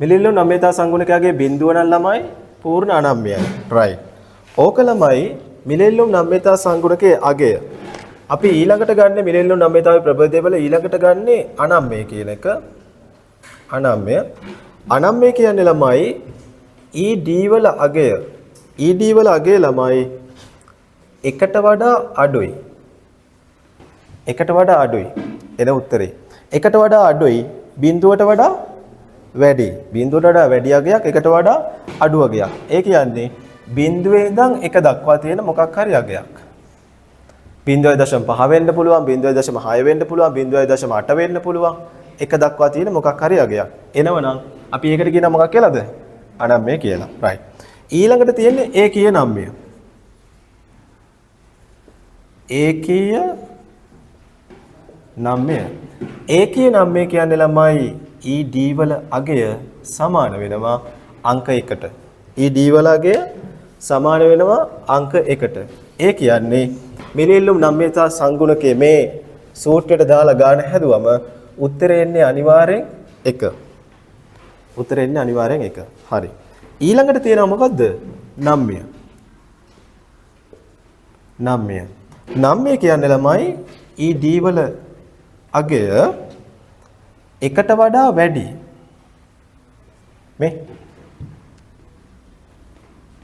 මිලිල්ලු නම්‍යතා සංගුණකයාගේ බිඳුව නම් ළමයි පූර්ණ අනම්‍යයි. right. ඕක ළමයි මිලිල්ලු නම්‍යතා සංගුණකයේ අගය. අපි ඊළඟට ගන්න මිලිල්ලු නම්‍යතාවේ ප්‍රභේදය වල ඊළඟට ගන්නේ අනම්‍ය කියන එක. අනම්‍ය. අනම්‍ය කියන්නේ ළමයි ED වල අගය. ED වල අගය ළමයි එකට වඩා අඩුයි. එකට වඩා අඩුයි. එන උත්තරේ. එකට වඩා අඩුයි බිඳුවට වඩා වැඩි. බිඳුවට වඩා වැඩි අගයක් එකට වඩා අඩු අගයක්. ඒ කියන්නේ බිඳුවේ ඉඳන් 1 දක්වා තියෙන මොකක් හරි අගයක්. 0.5 වෙන්න පුළුවන්, 0.6 වෙන්න පුළුවන්, 0.8 වෙන්න පුළුවන්. 1 දක්වා තියෙන මොකක් හරි අගයක්. එනවනම් අපි ඒකට කියන මොකක් කියලාද? අනම්‍ය කියලා. right. ඊළඟට තියෙන්නේ ඒකීය නම්‍ය. ඒකීය නම්‍ය. ඒකීය නම්‍ය කියන්නේ ළමයි ED වල අගය සමාන වෙනවා අංක 1ට. ED වල අගය සමාන වෙනවා අංක 1ට. ඒ කියන්නේ මිලිල්ලුම් නම්‍යතා සංගුණකයේ මේ සූත්‍රයට දාලා ගාන හැදුවම උත්තරේ එන්නේ අනිවාර්යෙන් 1. උත්තරේ එන්නේ අනිවාර්යෙන් 1. හරි. ඊළඟට තියෙනවා මොකද්ද? නම්‍ය. නම්‍ය. නම්‍ය කියන්නේ ළමයි ED වල අගය එකට වඩා වැඩි. මේ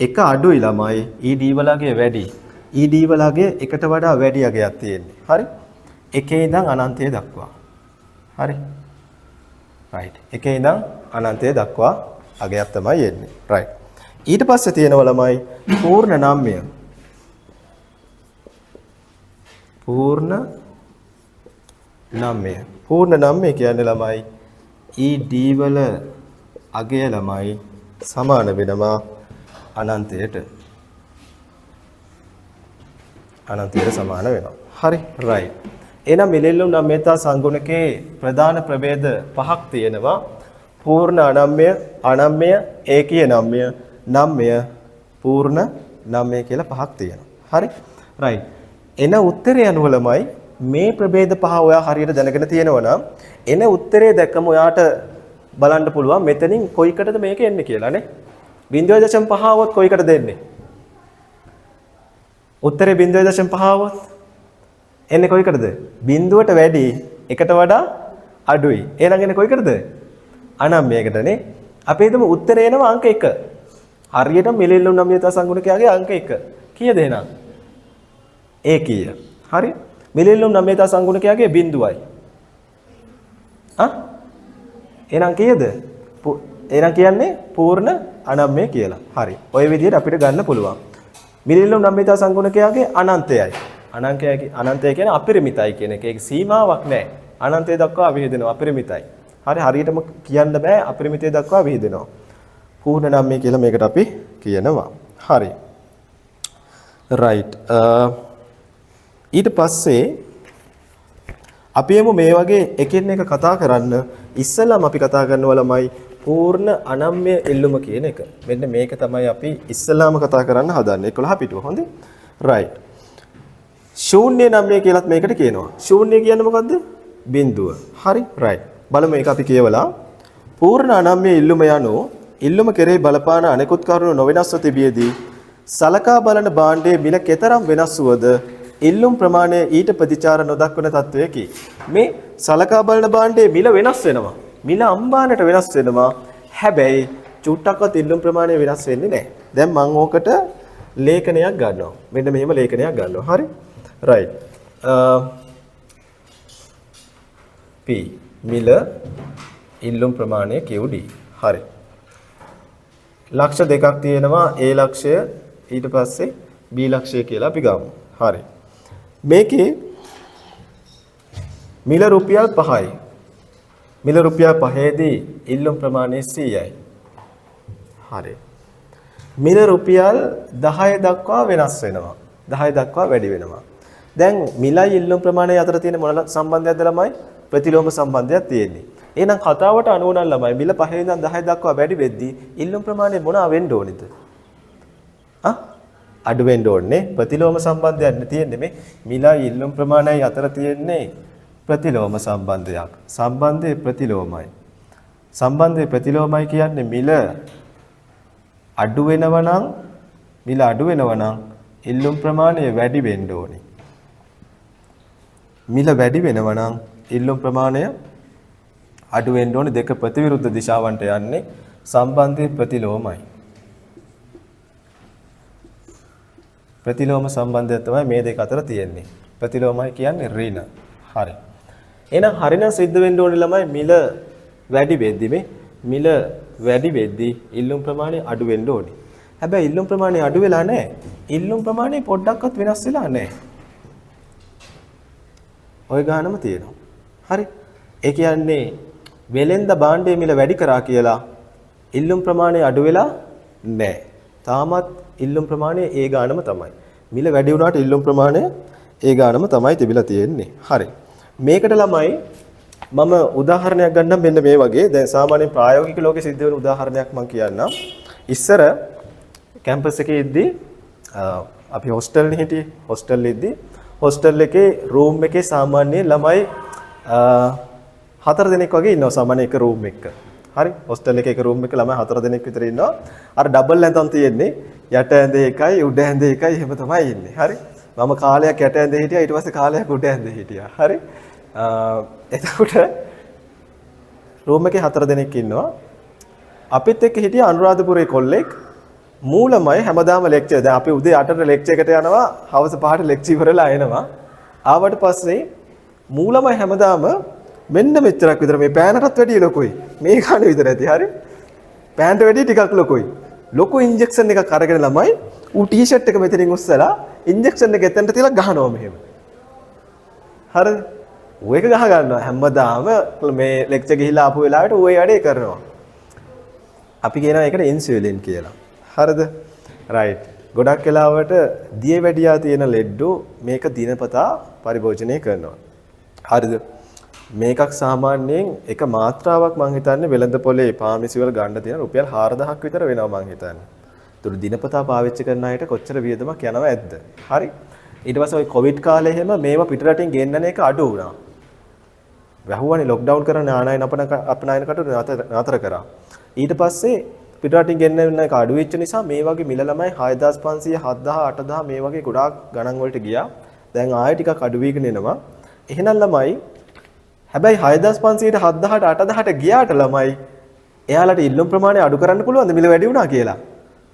එක අඩුයි ළමයි ED වලගේ වැඩි. ED වලගේ එකට වඩා වැඩි අගයක් තියෙන්නේ. හරි? එකේ ඉඳන් අනන්තය දක්වා. හරි? right. එකේ ඉඳන් අනන්තය දක්වා අගයක් තමයි එන්නේ. right. ඊට පස්සේ තියෙනවා ළමයි පූර්ණ නම්‍ය. පූර්ණ නම්‍ය. පූර්ණ නම්‍ය කියන්නේ ළමයි ED වල අගය ළමයි සමාන වෙනවා අනන්තයට. අනන්තයට සමාන වෙනවා. හරි. right. එහෙනම් මිලිල්ලුම් නම්‍යතා සංගුණකේ ප්‍රධාන ප්‍රභේද 5ක් තියෙනවා. පූර්ණ අනම්‍ය, අනම්‍ය, ඒකීය නම්‍ය, නම්‍ය, පූර්ණ නම්‍ය කියලා 5ක් තියෙනවා. හරි. right. එන උත්තරය අනුව ළමයි මේ ප්‍රභේද 5 ඔයා හරියට දැනගෙන තියෙනවා නම් එන උත්තරේ දැක්කම ඔයාට බලන්න පුළුවන් මෙතනින් කොයිකටද මේක එන්නේ කියලා නේ. 0.5 වොත් කොයිකටද එන්නේ? උත්තරේ 0.5 වොත් එන්නේ කොයිකටද? බිඳුවට වැඩි එකට වඩා අඩුයි. එහෙනම් එන්නේ කොයිකටද? අනම්‍යයකට නේ. අපි හිතමු උත්තරේ එනවා අංක 1. හරියට මිලිල්ලුම් නම්‍යතා සංගුණකයාගේ අංක 1. කීයද එහෙනම්? ඒකීය. හරි? මිලිල්ලුම් නම්‍යතා සංගුණකයාගේ බිඳුවයි. එහෙනම් කීයද? එහෙනම් කියන්නේ පූර්ණ අනම්‍ය කියලා. හරි. ওই විදිහට අපිට ගන්න පුළුවන්. මිලිල්ලුම් නම්‍යතා සංගුණකයාගේ අනන්තයයි. අනන්තය කියන්නේ අපරිමිතයි කියන එක. ඒක සීමාවක් නැහැ. අනන්තය දක්වා විහිදෙනවා අපරිමිතයි. හරි හරියටම කියන්න බෑ අපරිමිතය දක්වා විහිදෙනවා. පූර්ණ නම්‍ය කියලා මේකට අපි කියනවා. හරි. right. ඊට පස්සේ අපි එමු මේ වගේ එකින් එක කතා කරන්න. ඉස්සෙල්ලාම අපි කතා කරනවා ළමයි පූර්ණ අනම්‍ය එල්ලුම කියන එක. මෙන්න මේක තමයි අපි ඉස්සෙල්ලාම කතා කරන්න හදන්නේ 11 පිටුව. හොඳේ? right. ශූන්‍ය නම්‍ය කියලාත් මේකට කියනවා. ශූන්‍ය කියන්නේ මොකද්ද? බිඳුව. හරි? right. බලමු මේක අපි කියවලා. පූර්ණ අනම්‍ය එල්ලුම යනු එල්ලුම කෙරෙහි බලපාන අනෙකුත් කරුණු නොවෙනස්ව තිබියදී සලකා බලන භාණ්ඩයේ මිල කෙතරම් වෙනස් වුවද එල්ලුම් ප්‍රමාණය ඊට ප්‍රතිචාර නොදක්වන තත්වයකි. මේ සලකා බලන භාණ්ඩයේ මිල වෙනස් වෙනවා. මිල අම්බානට වෙනස් වෙනවා. හැබැයි චුට්ටක්වත් එල්ලුම් ප්‍රමාණය වෙනස් වෙන්නේ නැහැ. දැන් මම ඕකට ලේඛනයක් ගන්නවා. මෙන්න මෙහෙම ලේඛනයක් ගන්නවා. හරි? right. P මිල එල්ලුම් ප්‍රමාණය QD. හරි. ලක්ෂ දෙකක් තියෙනවා. A ලක්ෂය ඊට පස්සේ B ලක්ෂය කියලා අපි ගමු. හරි. මේකේ මිල රුපියල් 5යි. මිල රුපියල් 5ේදී ඉල්ලුම් ප්‍රමාණය 100යි. හරි. මිල රුපියල් 10 දක්වා වෙනස් වෙනවා. 10 දක්වා වැඩි වෙනවා. දැන් මිලයි ඉල්ලුම් ප්‍රමාණය අතර තියෙන මොන සම්බන්ධයක්ද ළමයි? ප්‍රතිලෝම සම්බන්ධයක් තියෙන්නේ. එහෙනම් කතාවට අනුව නම් ළමයි මිල 5 ඉඳන් 10 දක්වා වැඩි වෙද්දී ඉල්ලුම් ප්‍රමාණය මොනවා වෙන්න ඕනේද? අඩු වෙන්න ඕනේ. ප්‍රතිලෝම සම්බන්ධයක් තියෙන්නේ මේ මිලයි ඉල්ලුම් ප්‍රමාණයයි අතර තියෙන්නේ ප්‍රතිලෝම සම්බන්ධයක්. සම්බන්ධය ප්‍රතිලෝමයි. සම්බන්ධයේ ප්‍රතිලෝමයි කියන්නේ මිල අඩු වෙනවා නම් ඉල්ලුම් ප්‍රමාණය වැඩි වෙන්න ඕනේ. මිල වැඩි වෙනවා නම් ඉල්ලුම් ප්‍රමාණය අඩු වෙන්න ඕනේ. දෙක ප්‍රතිවිරුද්ධ දිශාවන්ට යන්නේ සම්බන්ධයේ ප්‍රතිලෝමයි. ප්‍රතිලෝම සම්බන්ධය තමයි මේ දෙක අතර තියෙන්නේ. ප්‍රතිලෝමයි කියන්නේ ඍණ. හරි. එහෙනම් හරිනම් සිද්ධ වෙන්න ඕනේ ළමයි මිල වැඩි වෙද්දී ඉල්ලුම් ප්‍රමාණය අඩු වෙන්න ඕනේ. හැබැයි ඉල්ලුම් ප්‍රමාණය අඩු වෙලා නැහැ. ඉල්ලුම් ප්‍රමාණය පොඩ්ඩක්වත් වෙනස් වෙලා නැහැ. ওই ගානම තියෙනවා. හරි. ඒ කියන්නේ වෙලෙන්ද භාණ්ඩයේ මිල වැඩි කරා කියලා ඉල්ලුම් ප්‍රමාණය අඩු වෙලා නැහැ. තාමත් ඉල්ලුම් ප්‍රමාණය ඒ ගානම තමයි. මිල වැඩි වුණාට ඉල්ලුම් ප්‍රමාණය ඒ ගානම තමයි තිබිලා තියෙන්නේ. හරි. මේකට ළමයි මම උදාහරණයක් ගන්නම් මෙන්න මේ වගේ. දැන් සාමාන්‍යයෙන් ප්‍රායෝගික ලෝකෙ සිද්ධ වෙන උදාහරණයක් මම කියන්නම්. ඉස්සර කැම්පස් එකේ ඉද්දි අපි හොස්ටල් එකේ හිටියේ. හොස්ටල් එකේ රූම් එකේ සාමාන්‍ය ළමයි 4 දෙනෙක් වගේ ඉන්නවා සාමාන්‍ය එක රූම් එකක. හරි. හොස්ටල් එකේ එක රූම් එකක ළමයි 4 දෙනෙක් විතර ඉන්නවා. අර ඩබල් ඇඳන් තියෙන්නේ. යට ඇඳේ එකයි උඩ ඇඳේ එකයි එහෙම තමයි ඉන්නේ. හරි. මම කාලයක් යට ඇඳේ හිටියා ඊට පස්සේ කාලයක් උඩ ඇඳේ හිටියා. හරි. එතකොට රූම් එකේ 4 දෙනෙක් ඉන්නවා. අපිත් එක්ක හිටිය අනුරාධපුරේ කොල්ලෙක් මූලමයි හැමදාම ලෙක්චර්. දැන් අපි උදේ 8ට ලෙක්චර් එකට යනවා, හවස 5ට ලෙක්චර් ඉවරලා එනවා. ආවට පස්සේ මූලමයි හැමදාම මෙන්න මෙච්චරක් විතර මේ පෑනටත් වැඩිය ලොකුයි. මේ කන විතර ඇති. හරි. පෑන්ට වැඩිය ටිකක් ලොකුයි. ලොකු ඉන්ජෙක්ෂන් එකක් අරගෙන ළමයි ඌ ටී-ෂර්ට් එක මෙතනින් උස්සලා ඉන්ජෙක්ෂන් එක එතනට තියලා ගහනවා මෙහෙම. හරිද? ඌ එක ගහ ගන්නවා. හැමදාම මේ ලෙක්චර් ගිහිලා ආපු වෙලාවට ඌ ඒ වැඩේ කරනවා. අපි කියනවා ඒකට ඉන්සියුලින් කියලා. හරිද? රයිට්. ගොඩක් වෙලාවට දිය වැඩියා තියෙන ලෙඩ්ඩු මේක දිනපතා පරිභෝජනය කරනවා. හරිද? මේකක් සාමාන්‍යයෙන් එක මාත්‍රාවක් මං හිතන්නේ වෙළඳ පොලේ පාමිසි වල ගන්න තියෙන රුපියල් 4000ක් විතර වෙනවා මං හිතන්නේ. ඒතර දිනපතා පාවිච්චි කරන අයට කොච්චර වියදමක් යනවා ඇද්ද? හරි. ඊට පස්සේ ওই කොවිඩ් කාලේ එහෙම මේවා පිටරටින් ගෙන්නන එක අඩු වුණා. වැහුවනේ ලොක්ඩවුන් කරන ආනයන අපනයන කටයුතු නතර කරා. ඊට පස්සේ පිටරටින් ගෙන්නන එක අඩු වෙච්ච නිසා මේ වගේ මිල ළමයි 6500 7000 8000 මේ වගේ ගොඩාක් ගණන් වලට ගියා. දැන් ආයෙ ටිකක් අඩු වීගෙන එනවා. එහෙනම් ළමයි හැබැයි 6500ට 7000ට 8000ට ගියාට ළමයි එයාලට ඉල්ලුම් ප්‍රමාණය අඩු කරන්න පුළුවන්ද මිල වැඩි වුණා කියලා?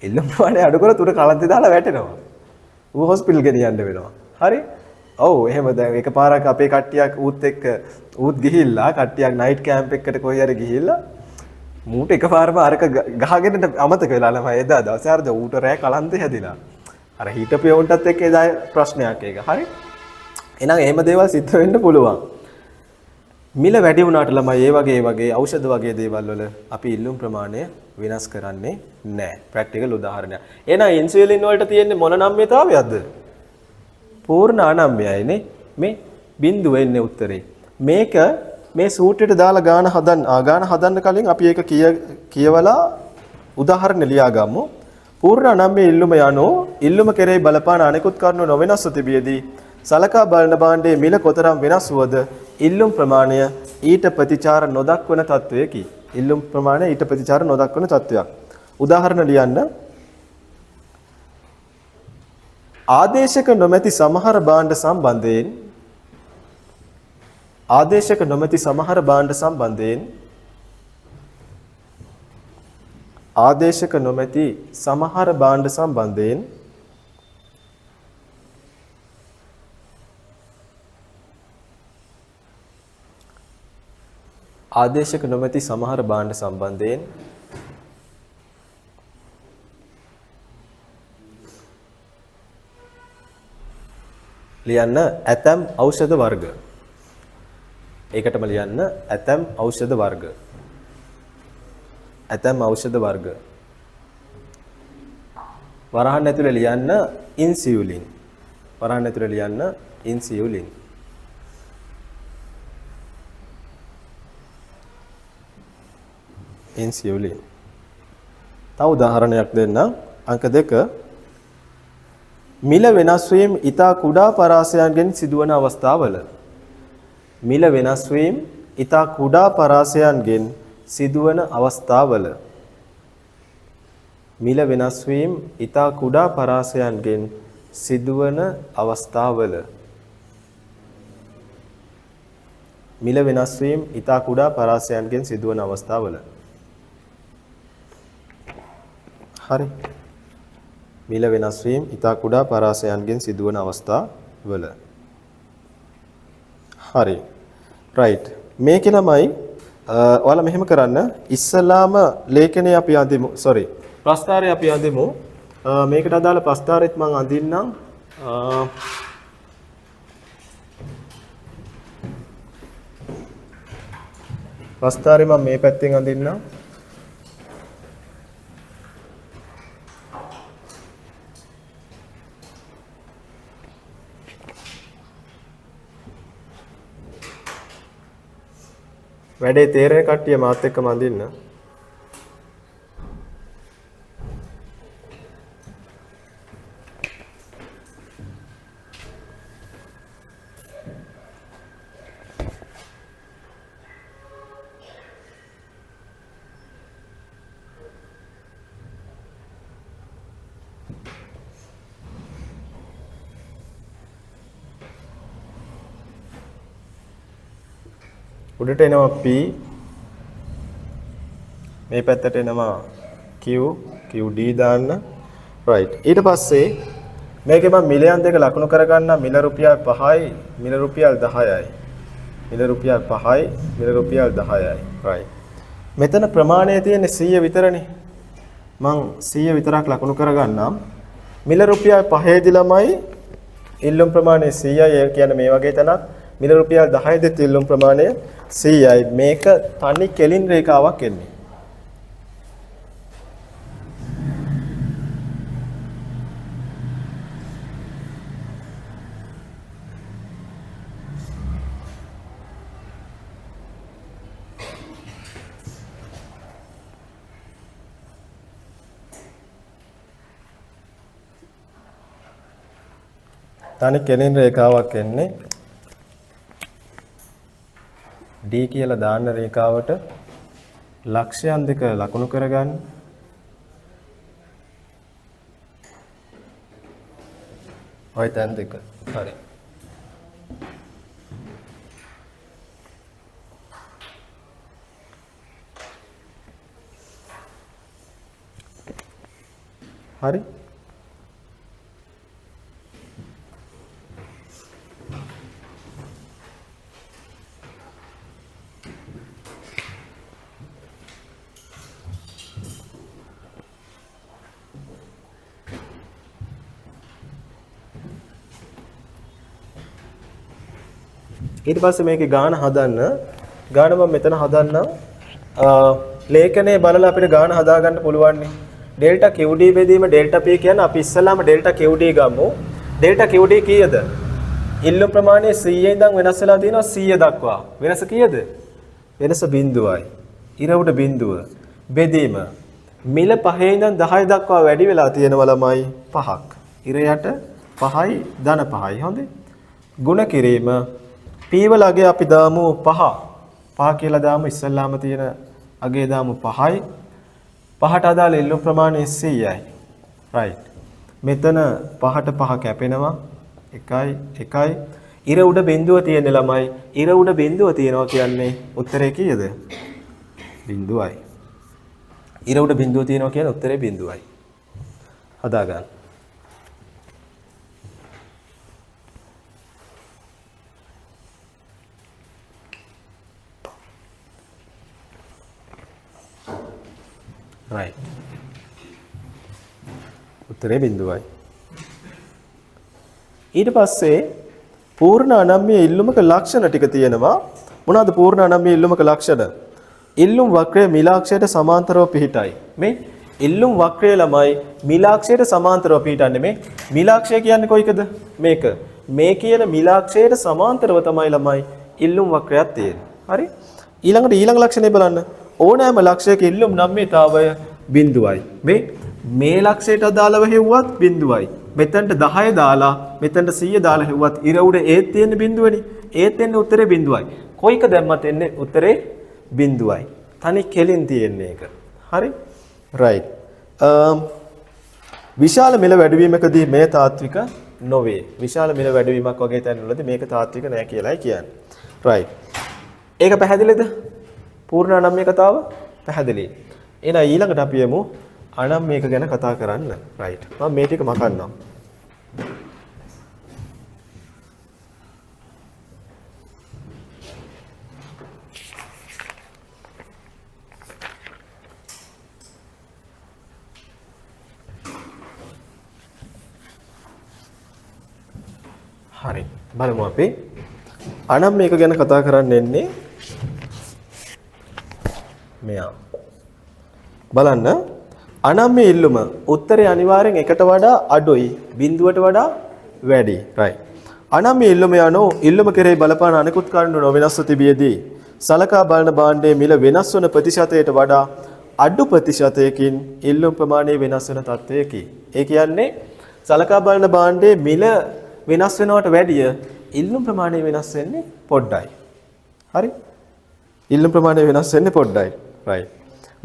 ඉල්ලුම් ප්‍රමාණය අඩු කරලා උඩ කලන්තේ දාලා වැටෙනවා. ඌ හොස්පිටල් ගෙනියන්න වෙනවා. හරි? ඔව් එහෙම දැන් එකපාරක් අපේ කට්ටියක් ඌත් ගිහිල්ලා කට්ටියක් නයිට් කැම්ප් එකකට කොහේ හරි ගිහිල්ලා මූට එකපාරම අරක ගහගෙන අමතක වෙලා ළමයි එදා දවසේ හරිද ඌට රෑ කලන්තේ හැදිලා. අර හිටපියොන්ටත් එක්ක එදා ප්‍රශ්නයක් ඒක. හරි? එහෙනම් එහෙම දේවල් සිද්ධ වෙන්න පුළුවන්. මිල වැඩි වුණාට ළමයි ඒ වගේ ඖෂධ වගේ දේවල් වල අපි ඉල්ලුම් ප්‍රමාණය වෙනස් කරන්නේ නැහැ. ප්‍රැක්ටිකල් උදාහරණයක්. එහෙනම් ඉන්සියුලින් වලට තියෙන්නේ මොන නම්‍යතාවයක්ද? පූර්ණ අනම්‍යයිනේ. මේ බිඳුව එන්නේ උත්තරේ. මේක මේ සූත්‍රයට දාලා ගාන හදන්න කලින් අපි ඒක කියවලා උදාහරණ ලියා ගමු. පූර්ණ අනම්‍ය ඉල්ලුම යනෝ ඉල්ලුම කෙරෙහි බලපාන අනෙකුත් කරුණු නොවෙනස්ව තිබියදී සලකා බලන භාණ්ඩයේ මිල කොතරම් වෙනස් වුවද ඉල්ලුම් ප්‍රමාණය ඊට ප්‍රතිචාර නොදක්වන තත්වයකි. ඉල්ලුම් ප්‍රමාණය ඊට ප්‍රතිචාර නොදක්වන තත්වයක්. උදාහරණ ලියන්න. ආදේශක නොමැති සමහර භාණ්ඩ සම්බන්ධයෙන් ආදේශක නොමැති සමහර භාණ්ඩ සම්බන්ධයෙන් ආදේශක නොමැති සමහර භාණ්ඩ සම්බන්ධයෙන් ආදේශක නොමැති සමහර භාණ්ඩ සම්බන්ධයෙන් ලියන්න ඇතම් ඖෂධ වර්ග. ඒකටම ලියන්න ඇතම් ඖෂධ වර්ග. ඇතම් ඖෂධ වර්ග. වරහන් ඇතුලේ ලියන්න ඉන්සියුලින්. වරහන් ඇතුලේ ලියන්න ඉන්සියුලින්. ඉන්සියුලින්. තව උදාහරණයක් දෙන්න. අංක 2. මිල වෙනස් වීම ඊතා කුඩා පරාසයන්ගෙන් සිදුවන අවස්ථාවල මිල වෙනස් වීම ඊතා කුඩා පරාසයන්ගෙන් සිදුවන අවස්ථාවල මිල වෙනස් වීම ඊතා කුඩා පරාසයන්ගෙන් සිදුවන අවස්ථාවල මිල වෙනස් වීම ඊතා කුඩා පරාසයන්ගෙන් සිදුවන අවස්ථාවල හරි මිල වෙනස් වීම ඊතා කුඩා පරාසයන්ගෙන් සිදුවන අවස්ථාවල හරි right මේකේ ළමයි ඔයාලා මෙහෙම කරන්න ඉස්සලාම ලේඛනයේ අපි අඳිමු sorry ප්‍රස්තාරය අපි අඳිමු මේකට අදාළ ප්‍රස්තාරෙත් මම අඳින්නම් ප්‍රස්තාරේ මම මේ පැත්තෙන් අඳින්නම් වැඩේ තේරෙන කට්ටිය මාත් එක්කම අඳින්න උඩට එනවා P මේ පැත්තට එනවා Q QD දාන්න right ඊට පස්සේ මේකේ මම මිලයන් දෙක ලකුණු කරගන්න මිල රුපියල් 5යි මිල රුපියල් 10යි මිල රුපියල් 5යි මිල රුපියල් 10යි right මෙතන ප්‍රමාණය තියෙන්නේ 100 විතරනේ මම 100 විතරක් ලකුණු කරගන්නම් මිල රුපියල් 5 දී ළමයි ඉල්ලුම් ප්‍රමාණය 100යි ඒ කියන්නේ මේ වගේ තැනක් මිල රුපියල් 10 දෙත් ඉල්ලුම් ප්‍රමාණය 100යි මේක තනි කෙලින් රේඛාවක් එන්නේ තනි කෙලින් රේඛාවක් එන්නේ D කියලා දාන්න රේඛාවට ලක්ෂයන් දෙක ලකුණු කරගන්න. ඔය තැන් දෙක. හරි. හරි. ඊට පස්සේ මේකේ ගාන හදන්න ගාන මම මෙතන හදන්නම් ලේඛනයේ බලලා අපිට ගාන හදා ගන්න පුළුවන් නේ ඩෙල්ටා QD බෙදීම ඩෙල්ටා P කියන්නේ අපි ඉස්සෙල්ලාම ඩෙල්ටා QD ගමු ඩෙල්ටා QD කීයද ඉල්ලුම් ප්‍රමාණය 100 ඉඳන් වෙනස් වෙලා තියෙනවා 100 දක්වා වෙනස කීයද වෙනස බිඳුවයි ඉරවුඩ බිඳුව බෙදීම මිල 5 ඉඳන් 10 දක්වා වැඩි වෙලා තියෙනවා ළමයි 5ක් ඉර යට 5යි ධන 5යි හොඳේ ගුණ කිරීම P වල අගේ අපි දාමු 5 5 කියලා දාමු ඉස්සල්ලාම තියෙන අගේ දාමු 5යි 5ට අදාළ ඉල්ලුම් ප්‍රමාණය 100යි right මෙතන 5ට 5 කැපෙනවා 1යි ඉර උඩ බිඳුව තියෙන ළමයි ඉර උඩ බිඳුව තියෙනවා කියන්නේ උත්තරේ කීයද බිඳුවයි ඉර උඩ බිඳුව තියෙනවා කියන්නේ උත්තරේ බිඳුවයි හදා ගන්න right උත්තරේ බිඳුවයි ඊට පස්සේ පූර්ණ අනම්‍ය ඉල්ලුමක ලක්ෂණ ටික තියෙනවා මොනවාද පූර්ණ අනම්‍ය ඉල්ලුමක ලක්ෂණ ඉල්ලුම් වක්‍රය මිලාක්ෂයට සමාන්තරව පිහිටයි මේ ඉල්ලුම් වක්‍රය ළමයි මිලාක්ෂයට සමාන්තරව පිහිටන්නේ මේ මිලාක්ෂය කියන්නේ කොයිකද මේක මේ කියන මිලාක්ෂයට සමාන්තරව තමයි ළමයි ඉල්ලුම් වක්‍රයක් තියෙන්නේ හරි ඊළඟට ඊළඟ ලක්ෂණය බලන්න ඕනෑම ලක්ෂයක ඉල්ලුම් නම්‍යතාවය බිඳුවයි මේ ලක්ෂයට අදාළව හෙව්වත් බිඳුවයි මෙතනට 10 දාලා මෙතනට 100 දාලා හෙව්වත් ඉර උඩ ඒත් තියෙන බිඳුවනේ ඒත් එන්නේ උත්තරේ බිඳුවයි කොයික දැම්මත් එන්නේ උත්තරේ බිඳුවයි තනි කෙලින් තියෙන්නේ ඒක. හරි? right. විශාල මිල වැඩිවීමකදී මේ තාත්වික නොවේ. විශාල මිල වැඩිවීමක් වගේ තැන්වලදී මේක තාත්වික නෑ කියලායි කියන්නේ. right. ඒක පැහැදිලිද? පූර්ණ අනම්‍ය කතාව පැහැදිලි. එහෙනම් ඊළඟට අපි යමු අනම්‍යක ගැන කතා කරන්න. right. මම මේ ටික මකන්නම්. හරි. බලමු අපි අනම්‍යක ගැන කතා කරන්න එන්නේ මෙයා. බලන්න අනම්‍ය ඉල්ලුම උත්තරේ අනිවාර්යෙන් එකට වඩා අඩුයි බිඳුවට වඩා වැඩි. right. අනම්‍ය ඉල්ලුම යනෝ ඉල්ලුම කෙරෙහි බලපාන අනෙකුත් කාරණු නොවෙනස්ව තිබියදී සලකා බලන භාණ්ඩයේ මිල වෙනස් වන ප්‍රතිශතයට වඩා අඩු ප්‍රතිශතයකින් ඉල්ලුම් ප්‍රමාණය වෙනස් වන තත්ත්වයකි. ඒ කියන්නේ සලකා බලන භාණ්ඩයේ මිල වෙනස් වෙනවට වැඩිය ඉල්ලුම් ප්‍රමාණය වෙනස් වෙන්නේ පොඩ්ඩයි. හරි? ඉල්ලුම් ප්‍රමාණය වෙනස් වෙන්නේ පොඩ්ඩයි. right.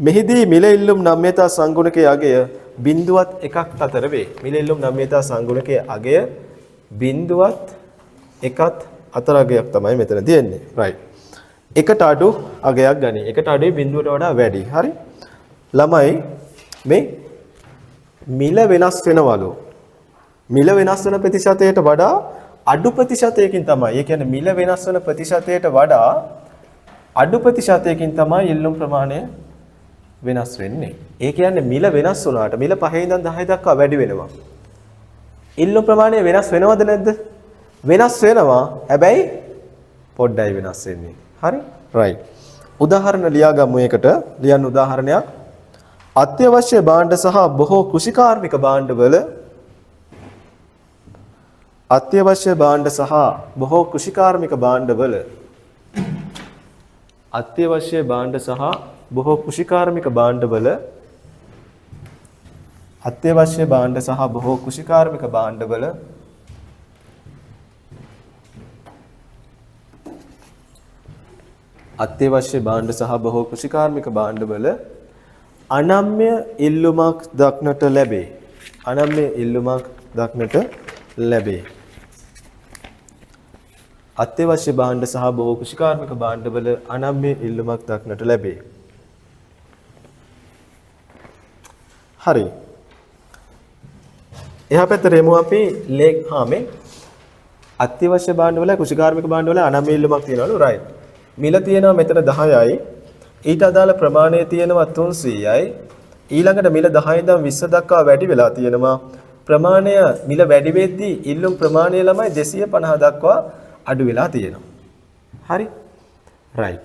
මෙහිදී මිල ඉල්ලුම් නම්‍යතා සංගුණකයේ අගය බිඳුවත් එකක් අතර වේ. මිල ඉල්ලුම් නම්‍යතා සංගුණකයේ අගය බිඳුවත් එකත් අතර අගයක් තමයි මෙතන තියෙන්නේ. right. එකට අඩු අගයක් ගනි. එකට අඩුයි බිඳුවට වඩා වැඩි. හරි? ළමයි මේ මිල වෙනස් වෙනවලු. මිල වෙනස් වෙන ප්‍රතිශතයට වඩා අඩු ප්‍රතිශතයකින් තමයි. ඒ කියන්නේ මිල වෙනස් වෙන ප්‍රතිශතයට වඩා අඩු ප්‍රතිශතයකින් තමයි ඉල්ලුම් ප්‍රමාණය වෙනස් වෙන්නේ. ඒ කියන්නේ මිල වෙනස් වුණාට මිල 5 ඉඳන් 10 දක්වා වැඩි වෙනවා. ඉල්ලුම් ප්‍රමාණය වෙනස් වෙනවද නැද්ද? වෙනස් වෙනවා. හැබැයි පොඩ්ඩයි වෙනස් වෙන්නේ. හරි? right. උදාහරණ ලියා ගමු එකට. ලියන්න උදාහරණයක්. අත්‍යවශ්‍ය භාණ්ඩ සහ බොහෝ කෘෂිකාර්මික භාණ්ඩවල අත්‍යවශ්‍ය භාණ්ඩ සහ බොහෝ කෘෂිකාර්මික භාණ්ඩවල අත්‍යවශ්‍ය භාණ්ඩ සහ බොහෝ කෘෂිකාර්මික භාණ්ඩවල අත්‍යවශ්‍ය භාණ්ඩ සහ බොහෝ කෘෂිකාර්මික භාණ්ඩවල අත්‍යවශ්‍ය භාණ්ඩ සහ බොහෝ කෘෂිකාර්මික භාණ්ඩවල අනම්‍ය ඉල්ලුමක් දක්නට ලැබේ. අනම්‍ය ඉල්ලුමක් දක්නට ලැබේ. අත්‍යවශ්‍ය භාණ්ඩ සහ බොහෝ කෘෂිකාර්මික භාණ්ඩවල අනම්‍ය ඉල්ලුමක් දක්නට ලැබේ. හරි. එහා පැත්තට එමු අපි මේ අත්‍යවශ්‍ය භාණ්ඩවල කෘෂිකාර්මික භාණ්ඩවල අනම්‍ය ඉල්ලුමක් තියෙනවලු. right. මිල තියෙනවා මෙතන 10යි. ඊට අදාළ ප්‍රමාණය තියෙනවා 300යි. ඊළඟට මිල 10 ඉඳන් 20 දක්වා වැඩි වෙලා තියෙනවා. ප්‍රමාණය මිල වැඩි වෙද්දී ඉල්ලුම් ප්‍රමාණය ළමයි 250 දක්වා අඩු වෙලා තියෙනවා. හරි? right.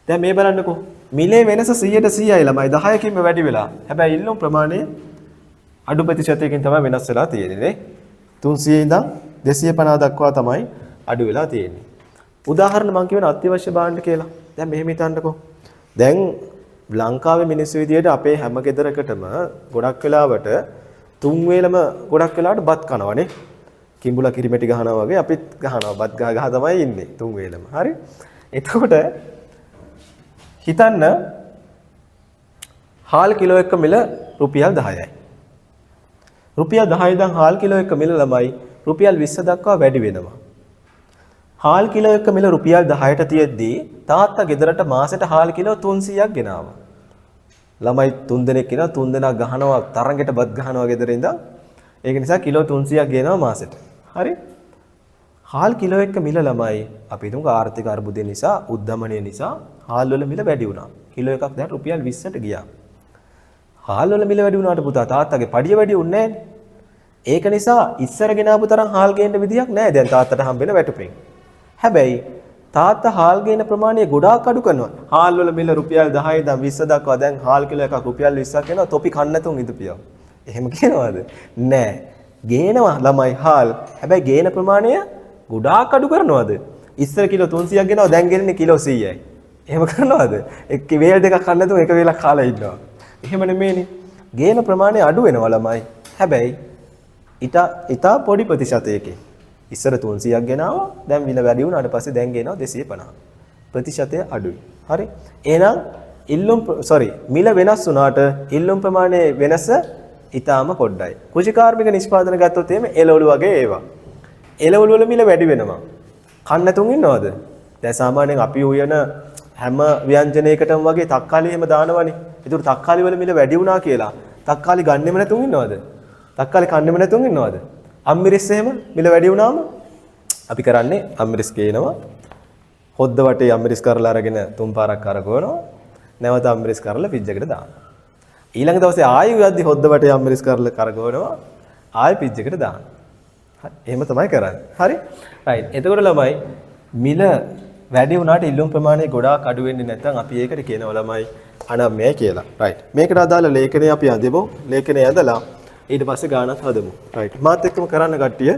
දැන් මේ බලන්නකෝ. මිලේ වෙනස 100%යි ළමයි 10කින්ම වැඩි වෙලා. හැබැයි ඉල්ලුම් ප්‍රමාණය අඩු ප්‍රතිශතයකින් තමයි වෙනස් වෙලා තියෙන්නේ නේ. 300 ඉඳන් 250 දක්වා තමයි අඩු වෙලා තියෙන්නේ. උදාහරණ මම කියවන අත්‍යවශ්‍ය භාණ්ඩ කියලා. දැන් මෙහෙම හිතන්නකෝ. දැන් ලංකාවේ මිනිස්සු විදියට අපේ හැම ගෙදරකටම ගොඩක් වෙලාවට තුන් වේලම ගොඩක් වෙලාවට බත් කනවනේ. කිඹුලා කිරිමැටි ගහනවා වගේ අපිත් ගහනවා. බත් ගහ තමයි ඉන්නේ තුන් වේලම. හරි? එතකොට හිතන්න හාල් කිලෝ එක මිල රුපියල් 10යි. රුපියල් 10 ඉඳන් හාල් කිලෝ එක මිල ළමයි රුපියල් 20 දක්වා වැඩි වෙනවා. හාල් කිලෝ එක මිල රුපියල් 10ට තියෙද්දී තාත්තා ගෙදරට මාසෙට හාල් කිලෝ 300ක් ගෙනාවා. ළමයි 3 දෙනෙක් ඉනවා 3 දෙනා ගහනවා තරඟෙට බත් ගහනවා ගෙදර ඉඳන්. ඒක නිසා කිලෝ 300ක් ගෙනවා මාසෙට. හරි? හාල් කිලෝ එක මිල ළමයි අපි හිතමු ආර්ථික අර්බුදය නිසා උද්දමනය නිසා හාල් වල මිල වැඩි වුණා. කිලෝ එකක් දැන් රුපියල් 20ට ගියා. හාල් වල මිල වැඩි වුණාට පුතා තාත්තගේ පඩිය වැඩි වුණේ නැහැ. ඒක නිසා ඉස්සර ගෙනාපු තරම් හාල් ගේන්න විදියක් නැහැ දැන් තාත්තට හම්බෙන වැටුපෙන්. හැබැයි තාත්තා හාල් ගේන ප්‍රමාණය ගොඩාක් අඩු කරනවා. හාල් වල මිල රුපියල් 10 ඉඳන් 20 දක්වා දැන් හාල් කිලෝ එකක් රුපියල් 20ක් වෙනවා. තොපි කන්න නැතුන් ඉඳපියව. එහෙම කියනවද? නෑ. ගේනවා ළමයි හාල්. හැබැයි ගේන ප්‍රමාණය ගොඩාක් අඩු කරනවද? ඉස්සර කිලෝ 300ක් ගෙනවා දැන් ගෙන්නේ කිලෝ 100යි. එහෙම කරනවද? එක් වේල් දෙකක් කන්න නැතුව එක වේලක් කාලා ඉන්නවා. එහෙම නෙමෙයිනේ. ගේන ප්‍රමාණය අඩු වෙනවා ළමයි. හැබැයි ඊට පොඩි ප්‍රතිශතයකින් ඉස්සර 300ක් ගෙනාවා දැන් මිල වැඩි වුණාට පස්සේ දැන් ගේනවා 250. ප්‍රතිශතය අඩුයි. හරි? එහෙනම් මිල වෙනස් වුණාට ඉල්ලුම් ප්‍රමාණයේ වෙනස ඊටාම පොඩ්ඩයි. කුජි කාර්මික නිෂ්පාදන ගත්තොත් එහෙම එළවලු වගේ ඒවා. එළවලු වල මිල වැඩි වෙනවා. කන්න නැතුන් ඉන්නවද? දැන් සාමාන්‍යයෙන් අපි උයන හැම ව්‍යංජනයකටම වගේ තක්කාලි එහෙම දානවනේ. ඒතර තක්කාලි වල මිල වැඩි වුණා කියලා තක්කාලි ගන්නෙම නැතුන් ඉන්නවද? තක්කාලි කන්නෙම නැතුන් ඉන්නවද? අම්මිරිස් එහෙම මිල වැඩි වුණාම අපි කරන්නේ අම්මිරිස් ගේනවා. හොද්ද වටේ අම්මිරිස් කරලා අරගෙන තුන් පාරක් කරකවනවා. නැවත අම්මිරිස් කරලා ෆ්‍රිජ් එකට දානවා. ඊළඟ දවසේ ආයෙ යද්දි හොද්ද වටේ අම්මිරිස් කරලා කරකවනවා. ආයෙ ෆ්‍රිජ් එකට දානවා. හරි. එහෙම තමයි කරන්නේ. හරි. රයිට්. එතකොට ළමයි මිල වැඩි වුණාට ඉල්ලුම් ප්‍රමාණය ගොඩාක් අඩු වෙන්නේ නැත්නම් අපි ඒකට කියනවා ළමයි අනම්‍යයි කියලා. රයිට්. මේකට අදාළ ලේඛනය අපි අඳිමු. ලේඛනය ඇඳලා ඊට පස්සේ ගානක් හදමු. රයිට්. මාත් එක්කම කරන්න කට්ටිය.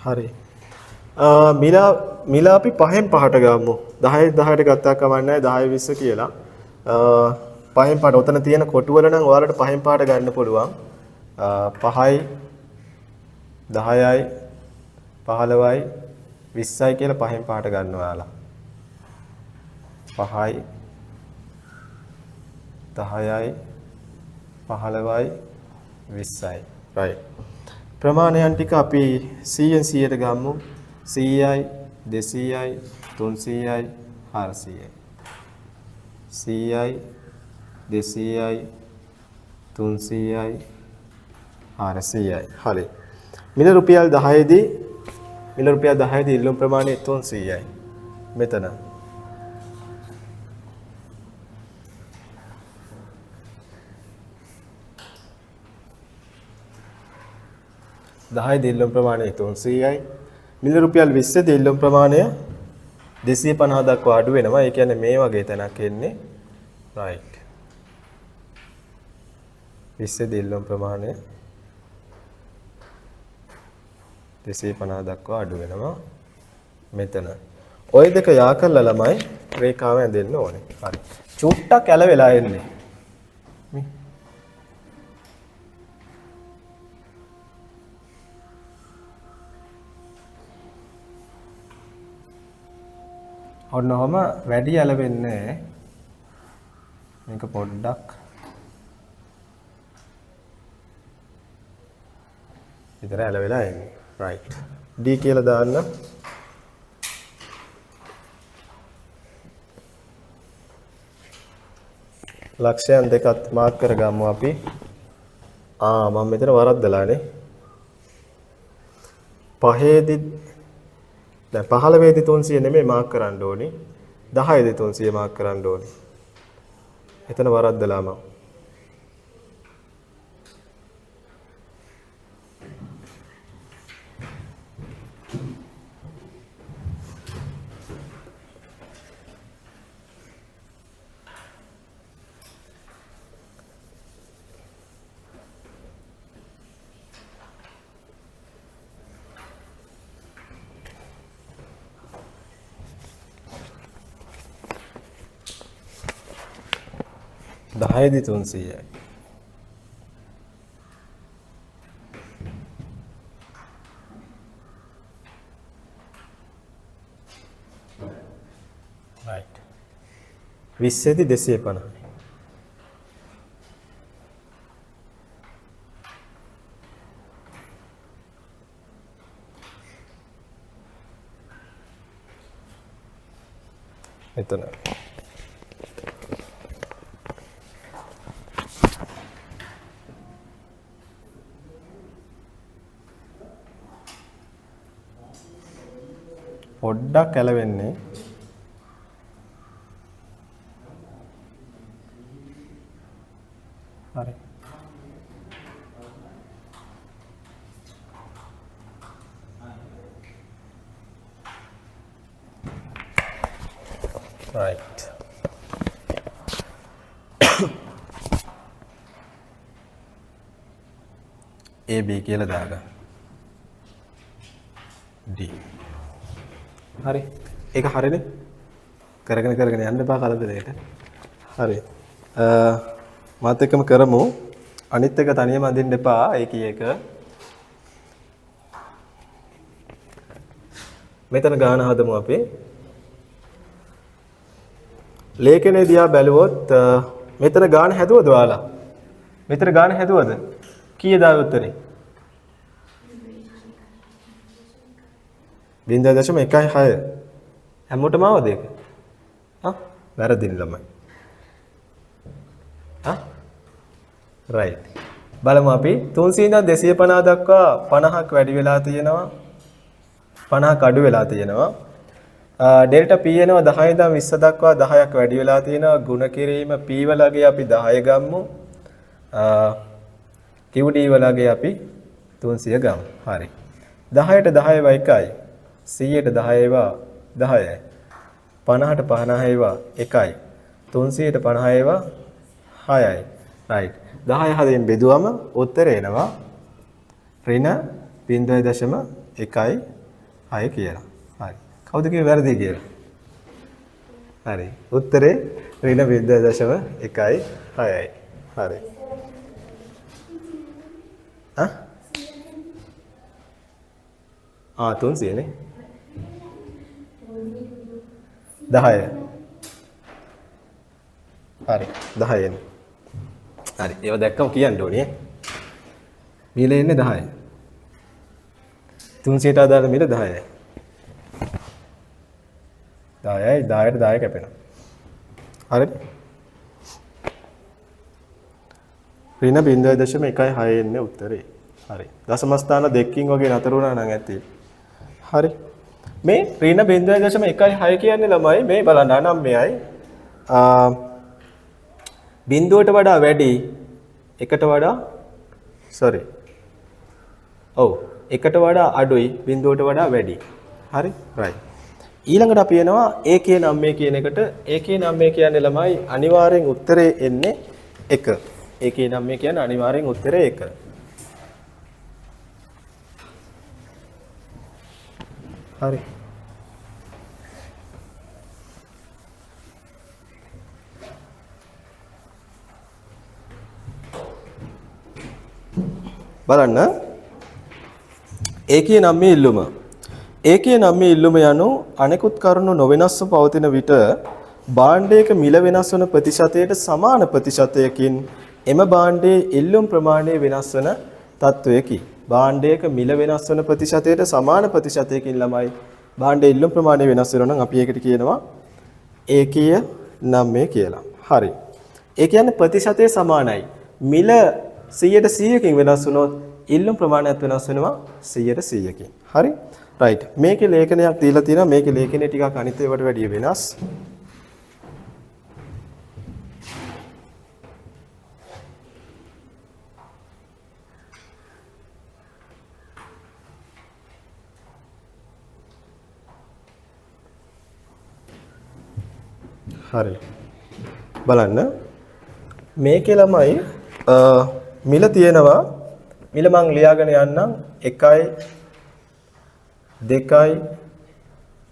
හරි. මිල අපි 5න් 5ට ගමු. 10 10ට ගත්තා කමන්නේ 10 20 කියලා. 5න් 5ට උතන තියෙන කොටු වල නම් ඔයාලට 5න් 5ට ගන්න පුළුවන්. 5යි 10යි 15යි 20යි කියලා 5න් 5ට ගන්න ඔයාලා. 5යි 10යි 15යි 20යි. right. ප්‍රමාණයන් ටික අපි 100න් 100ට ගමු. 100යි 200යි 300යි 400යි. 100යි 200යි 300යි 400යි. හරි. මිල රුපියල් 10දී ඉල්ලුම් ප්‍රමාණය 300යි. මෙතන 10 දිල්ලුම් ප්‍රමාණය 300යි. මිල රුපියල් 20 දිල්ලුම් ප්‍රමාණය 250 දක්වා අඩු වෙනවා. ඒ කියන්නේ මේ වගේ තැනක් එන්නේ. right. 20 දිල්ලුම් ප්‍රමාණය 250 දක්වා අඩු වෙනවා. මෙතන. ওই දෙක යා කරලා ළමයි රේඛාව ඇඳෙන්න ඕනේ. හරි. චුට්ටක් ඇල වෙලා එන්නේ. ඔන්න ඔහම වැඩි ඇලවෙන්නේ මේක පොඩ්ඩක් විතර ඇලවෙලා එන්නේ. right. D කියලා දාන්න. ලක්ෂයන් දෙකත් මාක් කරගමු අපි. මම මෙතන වරද්දලානේ. 5ේදී දැන් 15ේදී 300 නෙමෙයි මාක් කරන්න ඕනේ. 10ේදී 300 මාක් කරන්න ඕනේ. එතන වරද්දලා මම. දහයේදී 300යි. right. 20ේදී 250යි. එතන පොඩ්ඩක් ඇලවෙන්නේ. හරි. right. AB කියලා දාගන්න. D. හරි. ඒක හරිනේ. කරගෙන යන්න එපා කලබලයට. හරි. මාත් එක්කම කරමු. අනිත් එක තනියම අඳින්න එපා. ඒ කී එක. මෙතන ගාන හදමු අපි. ලේඛනයේ දිහා බැලුවොත් මෙතන ගාන හැදුවද ඔයාලා? මෙතන ගාන හැදුවද? කීයද උත්තරේ? 0.16 හැමෝටම ආවද ඒක? වැරදිනේ ළමයි. රයිට්. බලමු අපි 300 ඉඳන් 250 දක්වා 50ක් වැඩි වෙලා තියෙනවා. 50ක් අඩු වෙලා තියෙනවා. ඩෙල්ටා P එනවා 10 ඉඳන් 20 දක්වා 10ක් වැඩි වෙලා තියෙනවා. ගුණ කිරීම P වලගේ අපි 10 ගමු. QD වලගේ අපි 300 ගමු. හරි. 10ට 10 ඒවා 1යි. 100ට 10 ඒවා 10යි. 50ට 50 ඒවා 1යි. 300ට 50 ඒවා 6යි. රයිට්. 10 හදෙන් බෙදුවම උත්තරේ එනවා ඍණ 0.16 කියලා. හරි. කවුද කිව්වේ වැරදි කියලා? හරි. උත්තරේ ඍණ 0.16යි. හරි. හා? 300 නේ. 10. හරි. 10 නේ. හරි. ඒව දැක්කම කියන්න ඕනේ. මිල එන්නේ 10. 300ට අදාළ මිල 10යි. 10යි 10ට 10 කැපෙනවා. හරිද? ඍණ 0.16 එන්නේ උත්තරේ. හරි. දශම ස්ථාන දෙකකින් වගේ නතර වුණා නම් ඇති. හරි. මේ ඍණ 0.16 කියන්නේ ළමයි මේ බලන්න අනම්මයයි. බිඳුවට වඩා වැඩි එකට වඩා එකට වඩා අඩුයි බිඳුවට වඩා වැඩි. හරි? right. ඊළඟට අපි එනවා ඒකේ නම්මේ කියන එකට. ඒකේ නම්මේ කියන්නේ ළමයි අනිවාර්යෙන් උත්තරේ එන්නේ 1. ඒකේ නම්මේ කියන්නේ අනිවාර්යෙන් උත්තරේ 1. හරි. බලන්න ඒකේ නම්මේ ඉල්ලුම. ඒකේ නම්මේ ඉල්ලුම යනු අනෙකුත් කරුණු නොවෙනස්ව පවතින විට භාණ්ඩයක මිල වෙනස් වන ප්‍රතිශතයට සමාන ප්‍රතිශතයකින් එම භාණ්ඩයේ ඉල්ලුම් ප්‍රමාණය වෙනස් වන තත්වයකි. භාණ්ඩයක මිල වෙනස් වන ප්‍රතිශතයට සමාන ප්‍රතිශතයකින් ළමයි භාණ්ඩයේ ඉල්ලුම් ප්‍රමාණය වෙනස් වෙනවා නම් අපි ඒකට කියනවා ඒකීය නම්මේ කියලා. හරි. ඒ කියන්නේ ප්‍රතිශතය සමානයි. මිල 100%කින් වෙනස් වුණොත් ඉල්ලුම් ප්‍රමාණයත් වෙනස් වෙනවා 100%කින්. හරි? රයිට්. මේකේ ලේඛනයක් දීලා තියෙනවා. මේකේ ලේඛනය ටිකක් අනිත් ඒවාට වැඩිය වෙනස්. හරි. බලන්න. මේකේ ළමයි මිල තියෙනවා. මිල මං ලියාගෙන යන්නම් 1යි 2යි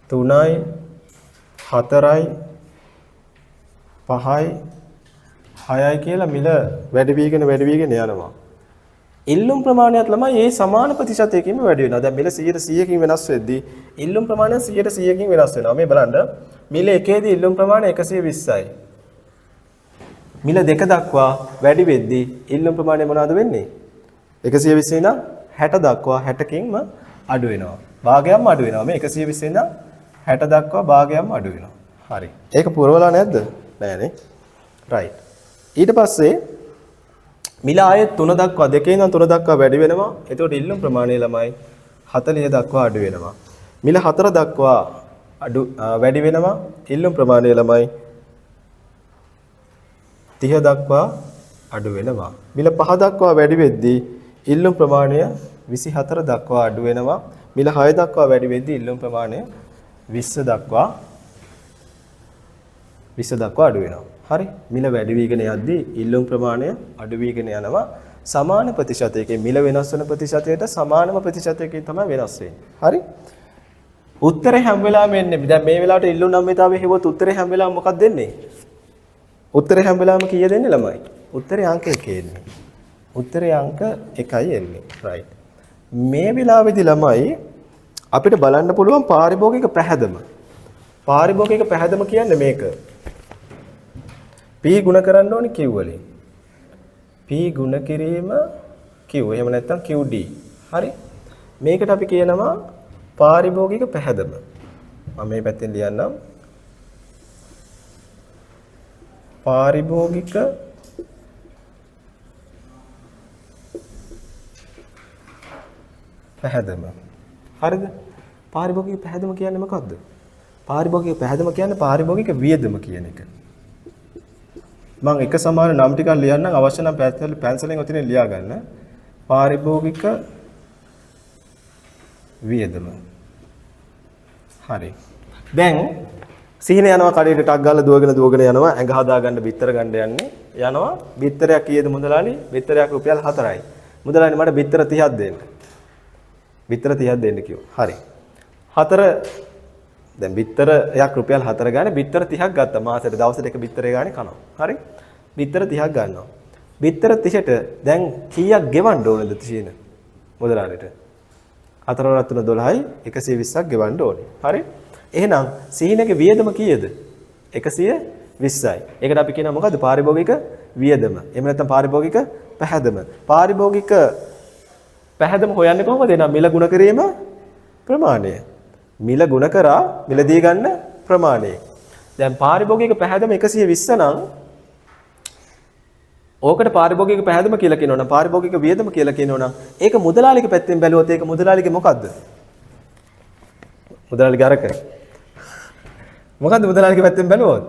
3යි 4යි 5යි 6යි කියලා මිල වැඩි වීගෙන යනවා. ඉල්ලුම් ප්‍රමාණයත් ළමයි ඒ සමාන ප්‍රතිශතයකින්ම වැඩි වෙනවා. දැන් මිල 100%කින් වෙනස් වෙද්දී ඉල්ලුම් ප්‍රමාණය 100%කින් වෙනස් වෙනවා. මේ බලන්න මිල 1ේදී ඉල්ලුම් ප්‍රමාණය 120යි. මිල 2 දක්වා වැඩි වෙද්දී ඉල්ලුම් ප්‍රමාණය මොනවද වෙන්නේ? 120 ඉඳන් 60 දක්වා 60කින්ම අඩු වෙනවා. භාගයක්ම අඩු වෙනවා. මේ 120 ඉඳන් 60 දක්වා භාගයක්ම අඩු වෙනවා. හරි. ඒක පුරවලා නැද්ද? නෑනේ. රයිට්. ඊට පස්සේ මිල ආයෙත් 3 දක්වා 2 ඉඳන් 3 දක්වා වැඩි වෙනවා. එතකොට ඉල්ලුම් ප්‍රමාණය ළමයි 40 දක්වා අඩු වෙනවා. මිල 4 දක්වා වැඩි වෙනවා. ඉල්ලුම් ප්‍රමාණය ළමයි 30 දක්වා අඩු වෙනවා. මිල 5 දක්වා වැඩි වෙද්දී ඉල්ලුම් ප්‍රමාණය 24 දක්වා අඩු වෙනවා. මිල 6 දක්වා වැඩි වෙද්දී ඉල්ලුම් ප්‍රමාණය 20 දක්වා අඩු වෙනවා. හරි. මිල වැඩි වීගෙන යද්දී ඉල්ලුම් ප්‍රමාණය අඩු වීගෙන යනවා. සමාන ප්‍රතිශතයකින් මිල වෙනස් වෙන ප්‍රතිශතයට සමානම ප්‍රතිශතයකින් තමයි වෙනස් වෙන්නේ. හරි? උත්තරේ හැම වෙලාවෙම එන්නේ. දැන් මේ වෙලාවට ඉල්ලු නම්මිතාවේ හෙවොත් උත්තරේ හැම වෙලාවෙම මොකක්ද දෙන්නේ? උත්තරේ හැම වෙලාවෙම කීය දෙන්නේ ළමයි? උත්තරේ අංක 1 එන්නේ. උත්තරේ අංක 1යි එන්නේ. right. මේ වෙලාවේදී ළමයි අපිට බලන්න පුළුවන් පාරිභෝගික පැහැදම. පාරිභෝගික පැහැදම කියන්නේ මේක. P ගුණ කරන්න ඕනේ Q වලින්. P ගුණ කිරීම Q. එහෙම නැත්නම් QD. හරි? මේකට අපි කියනවා පාරිභෝගික පැහැදම. මම මේ පැත්තෙන් ලියන්නම්. පාරිභෝගික පැහැදම. හරිද? පාරිභෝගික පැහැදම කියන්නේ මොකක්ද? පාරිභෝගික පැහැදම කියන්නේ පාරිභෝගික වියදම කියන එක. මම එක සමාන නම් ටිකක් ලියන්නම් අවශ්‍ය නම් පැන්සලෙන් ඔතන ලියා ගන්න. පාරිභෝගික වියදම. හරි. දැන් සිහින යනවා කඩේට ටක් ගාලා දුවගෙන යනවා ඇඟ හදා ගන්න බිත්තර ගන්න යන්නේ. යනවා බිත්තරයක් කීයද මුදලාලි? බිත්තරයක් රුපියල් 4යි. මුදලාලි මට බිත්තර 30ක් දෙන්න. බිත්තර 30ක් දෙන්න කිව්වා. හරි. 4 දැන් බිත්තරයක් රුපියල් 4 ගානේ බිත්තර 30ක් ගත්තා. මාසෙට දවසට එක බිත්තරේ ගානේ කනවා. හරි? බිත්තර 30ක් ගන්නවා. බිත්තර 30ට දැන් කීයක් ගෙවන්න ඕනද සිහින? මුදලාලිට 4 වරක් 3 12යි 120ක් ගෙවන්න ඕනේ. හරි? එහෙනම් සිහිනගේ වියදම කීයද? 120යි. ඒකට අපි කියනවා මොකද්ද? පාරිභෝගික වියදම. එහෙම නැත්නම් පාරිභෝගික පැහැදම. පාරිභෝගික පැහැදම හොයන්නේ කොහොමද? එහෙනම් මිල ගුණ කිරීම ප්‍රමාණය. මිල ගුණ කරා මිලදී ගන්න ප්‍රමාණය. දැන් පාරිභෝගික පැහැදම 120 නම් ඕකට පාරිභෝගික පැහැදම කියලා කියනවනම් පාරිභෝගික වියදම කියලා කියනවනම් ඒක මුදලාලිගේ පැත්තෙන් බැලුවොත් ඒක මුදලාලිගේ මොකද්ද? මුදලාලිගේ අරක. මොකද්ද මුදලාලිගේ පැත්තෙන් බැලුවොත්?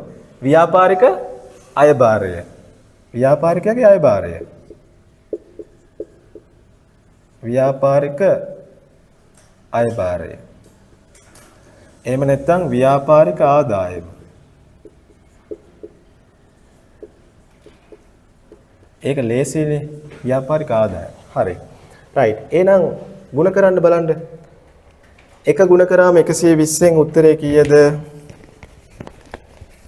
ව්‍යාපාරික අයභාරය. ව්‍යාපාරිකයාගේ අයභාරය. ව්‍යාපාරික අයභාරය. එහෙම නැත්නම් ව්‍යාපාරික ආදායම. ඒක ලේසියිනේ ව්‍යාපාරික ආදායම. හරි. රයිට්. එහෙනම් ගුණ කරන්න බලන්න. එක ගුණ කරාම 120න් උත්තරේ කීයද?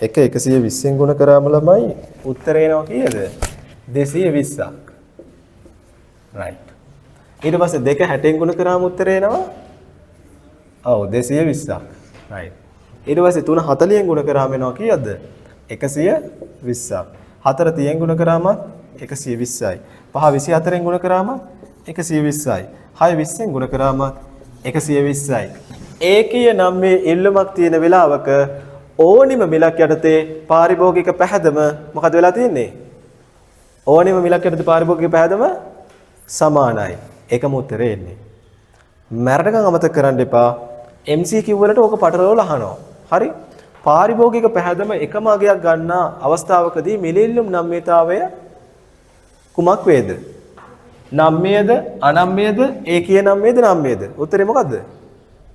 120න් ගුණ කරාම ළමයි උත්තරේ එනවා කීයද? 220ක්. රයිට්. ඊට පස්සේ 2 60න් ගුණ කරාම උත්තරේ එනවා ඔව් 220ක්. රයිට්. ඊට පස්සේ 3 40න් ගුණ කරාම එනවා කීයද? 120ක්. 4 30න් ගුණ කරාම 120යි. 5 24න් ගුණ කරාම 120යි. 6 20න් ගුණ කරාම 120යි. ඒකීය නම් මේ ඉල්ලුමක් තියෙන වෙලාවක ඕනිම මිලක් යටතේ පාරිභෝගික පැහැදම මොකද වෙලා තියෙන්නේ? ඕනිම මිලක් යටතේ පාරිභෝගික පැහැදම සමානයි. ඒකම උත්තරේ එන්නේ. මරණකම් අමතක කරන්න එපා. MCQ වලට ඕක පටලවලා අහනවා. හරි? පාරිභෝගික පැහැදම එකම අගයක් ගන්නා අවස්ථාවකදී මිලිල්ලුම් නම්‍යතාවය කුමක් වේද? නම්‍යද, අනම්‍යද, ඒකීය නම්‍යද, නම්‍යද? උත්තරේ මොකද්ද?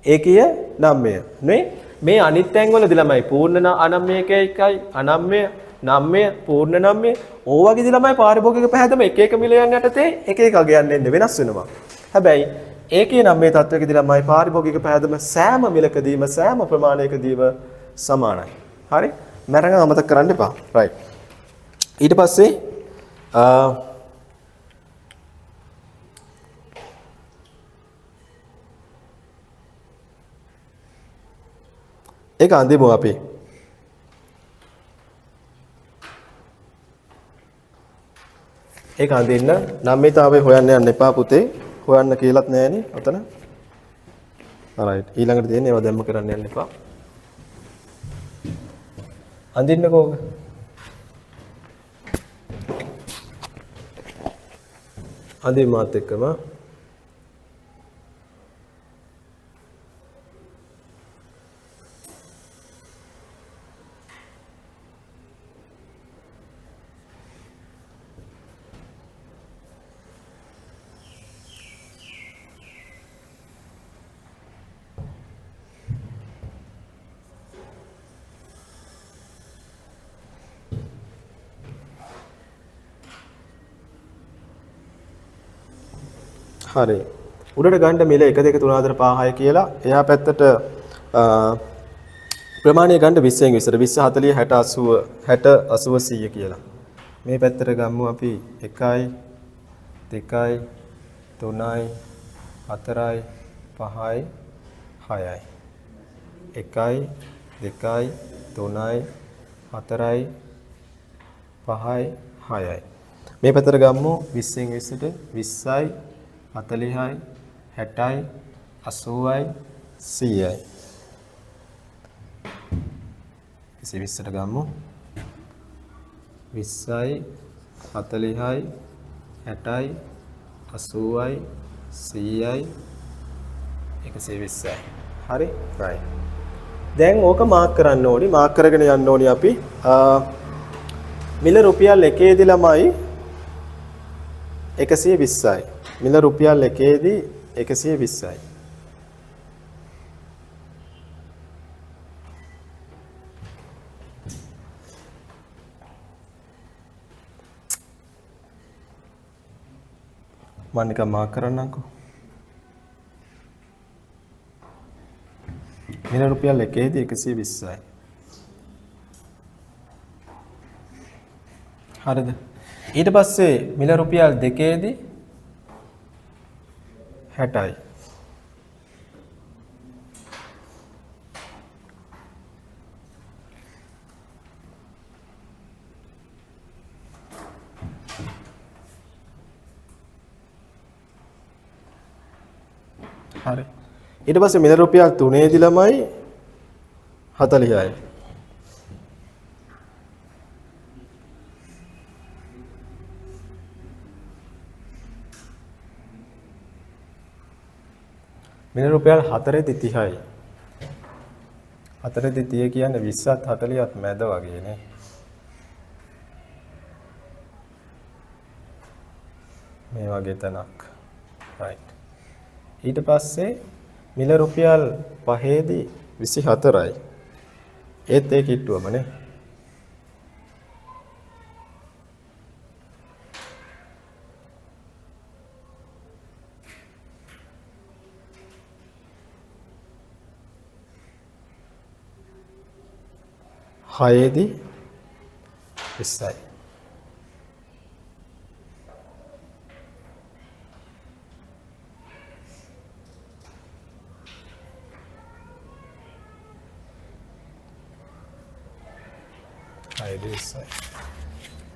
ඒකීය නම්‍ය. නේ? මේ අනිත් තැන් වලදී ළමයි පූර්ණ අනම්‍යකයි අනම්‍ය නම්‍ය පූර්ණ නම්‍ය ඕවගේදී ළමයි පාරිභෝගික පැහැදම එක එක මිලයන් යටතේ එක එක අගයන් එන්නේ වෙනස් වෙනවා. හැබැයි ඒකේ නම් මේ තත්වයකදී ළමයි පාරිභෝගික පැහැදම සෑම මිලකදීම සෑම ප්‍රමාණයකදීම සමානයි. හරි? මරණ අමතක කරන්න එපා. රයිට්. ඊට පස්සේ ඒක අඳිමු අපි. ඒක අඳින්න නම්මිතාවේ හොයන්න යන්න එපා පුතේ. හොයන්න කියලාත් නෑනේ ඔතන. alright ඊළඟට තියෙන්නේ ඒවා දැම්ම කරන්න යන්න එපා. අඳින්නකෝ. අඳින්න මාත් එක්කම හරි. උඩට ගන්න මිල 1 2 3 4 5 6 කියලා. එහා පැත්තට ප්‍රමාණය ගන්න 20න් 20ට 20 40 60 80 60 80 100 කියලා. මේ පැත්තට ගමු අපි 1යි 2යි 3යි 4යි 5යි 6යි. 1යි 2යි 3යි 4යි 5යි 6යි. මේ පැත්තට ගමු 20න් 20ට 20යි 40යි 60යි 80යි 100යි. 20ට ගමු 20යි 40යි 60යි 80යි 100යි 120යි. හරි right. දැන් ඕක මාක් කරන්න ඕනි. මාක් කරගෙන යන්න ඕනි අපි. මිල රුපියල් 1ේදී ළමයි 120යි. මිල රුපියල් 1ේදී 120යි. මම නිකන් මාක් කරන්නම්කෝ. මිල රුපියල් 1ේදී 120යි. හරිද? ඊට පස්සේ මිල රුපියල් 2ේදී 60යි. හරි. ඊට පස්සේ මිල රුපියල් 3ේදී ළමයි 40යි. මිල රුපියල් 4ේදී 30යි. 4ේදී 30 කියන්නේ 20ත් 40ත් මැද වගේ නේ. මේ වගේ තැනක්. right. ඊට පස්සේ මිල රුපියල් 5ේදී 24යි. ඒත් ඒ කිට්ටුවමනේ. හයේදී 20යි.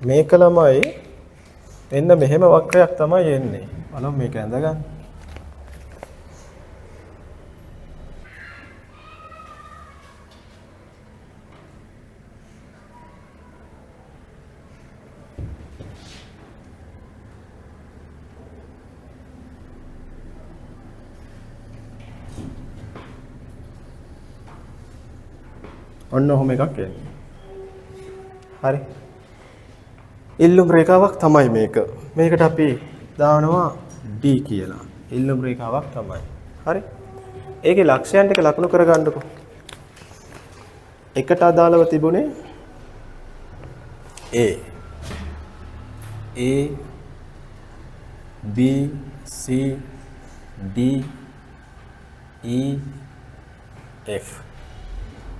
මේක ළමයි එන්න මෙහෙම වක්‍රයක් තමයි එන්නේ. බලමු මේක ඇඳගන්න. ඔන්න ඔහොම එකක් එන්නේ. හරි. ඉල්ලුම් රේඛාවක් තමයි මේක. මේකට අපි දානවා D කියලා. ඉල්ලුම් රේඛාවක් තමයි. හරි. ඒකේ ලක්ෂයන් ටික ලකුණු කරගන්නකො. එකට අදාළව තිබුණේ A B C D E F.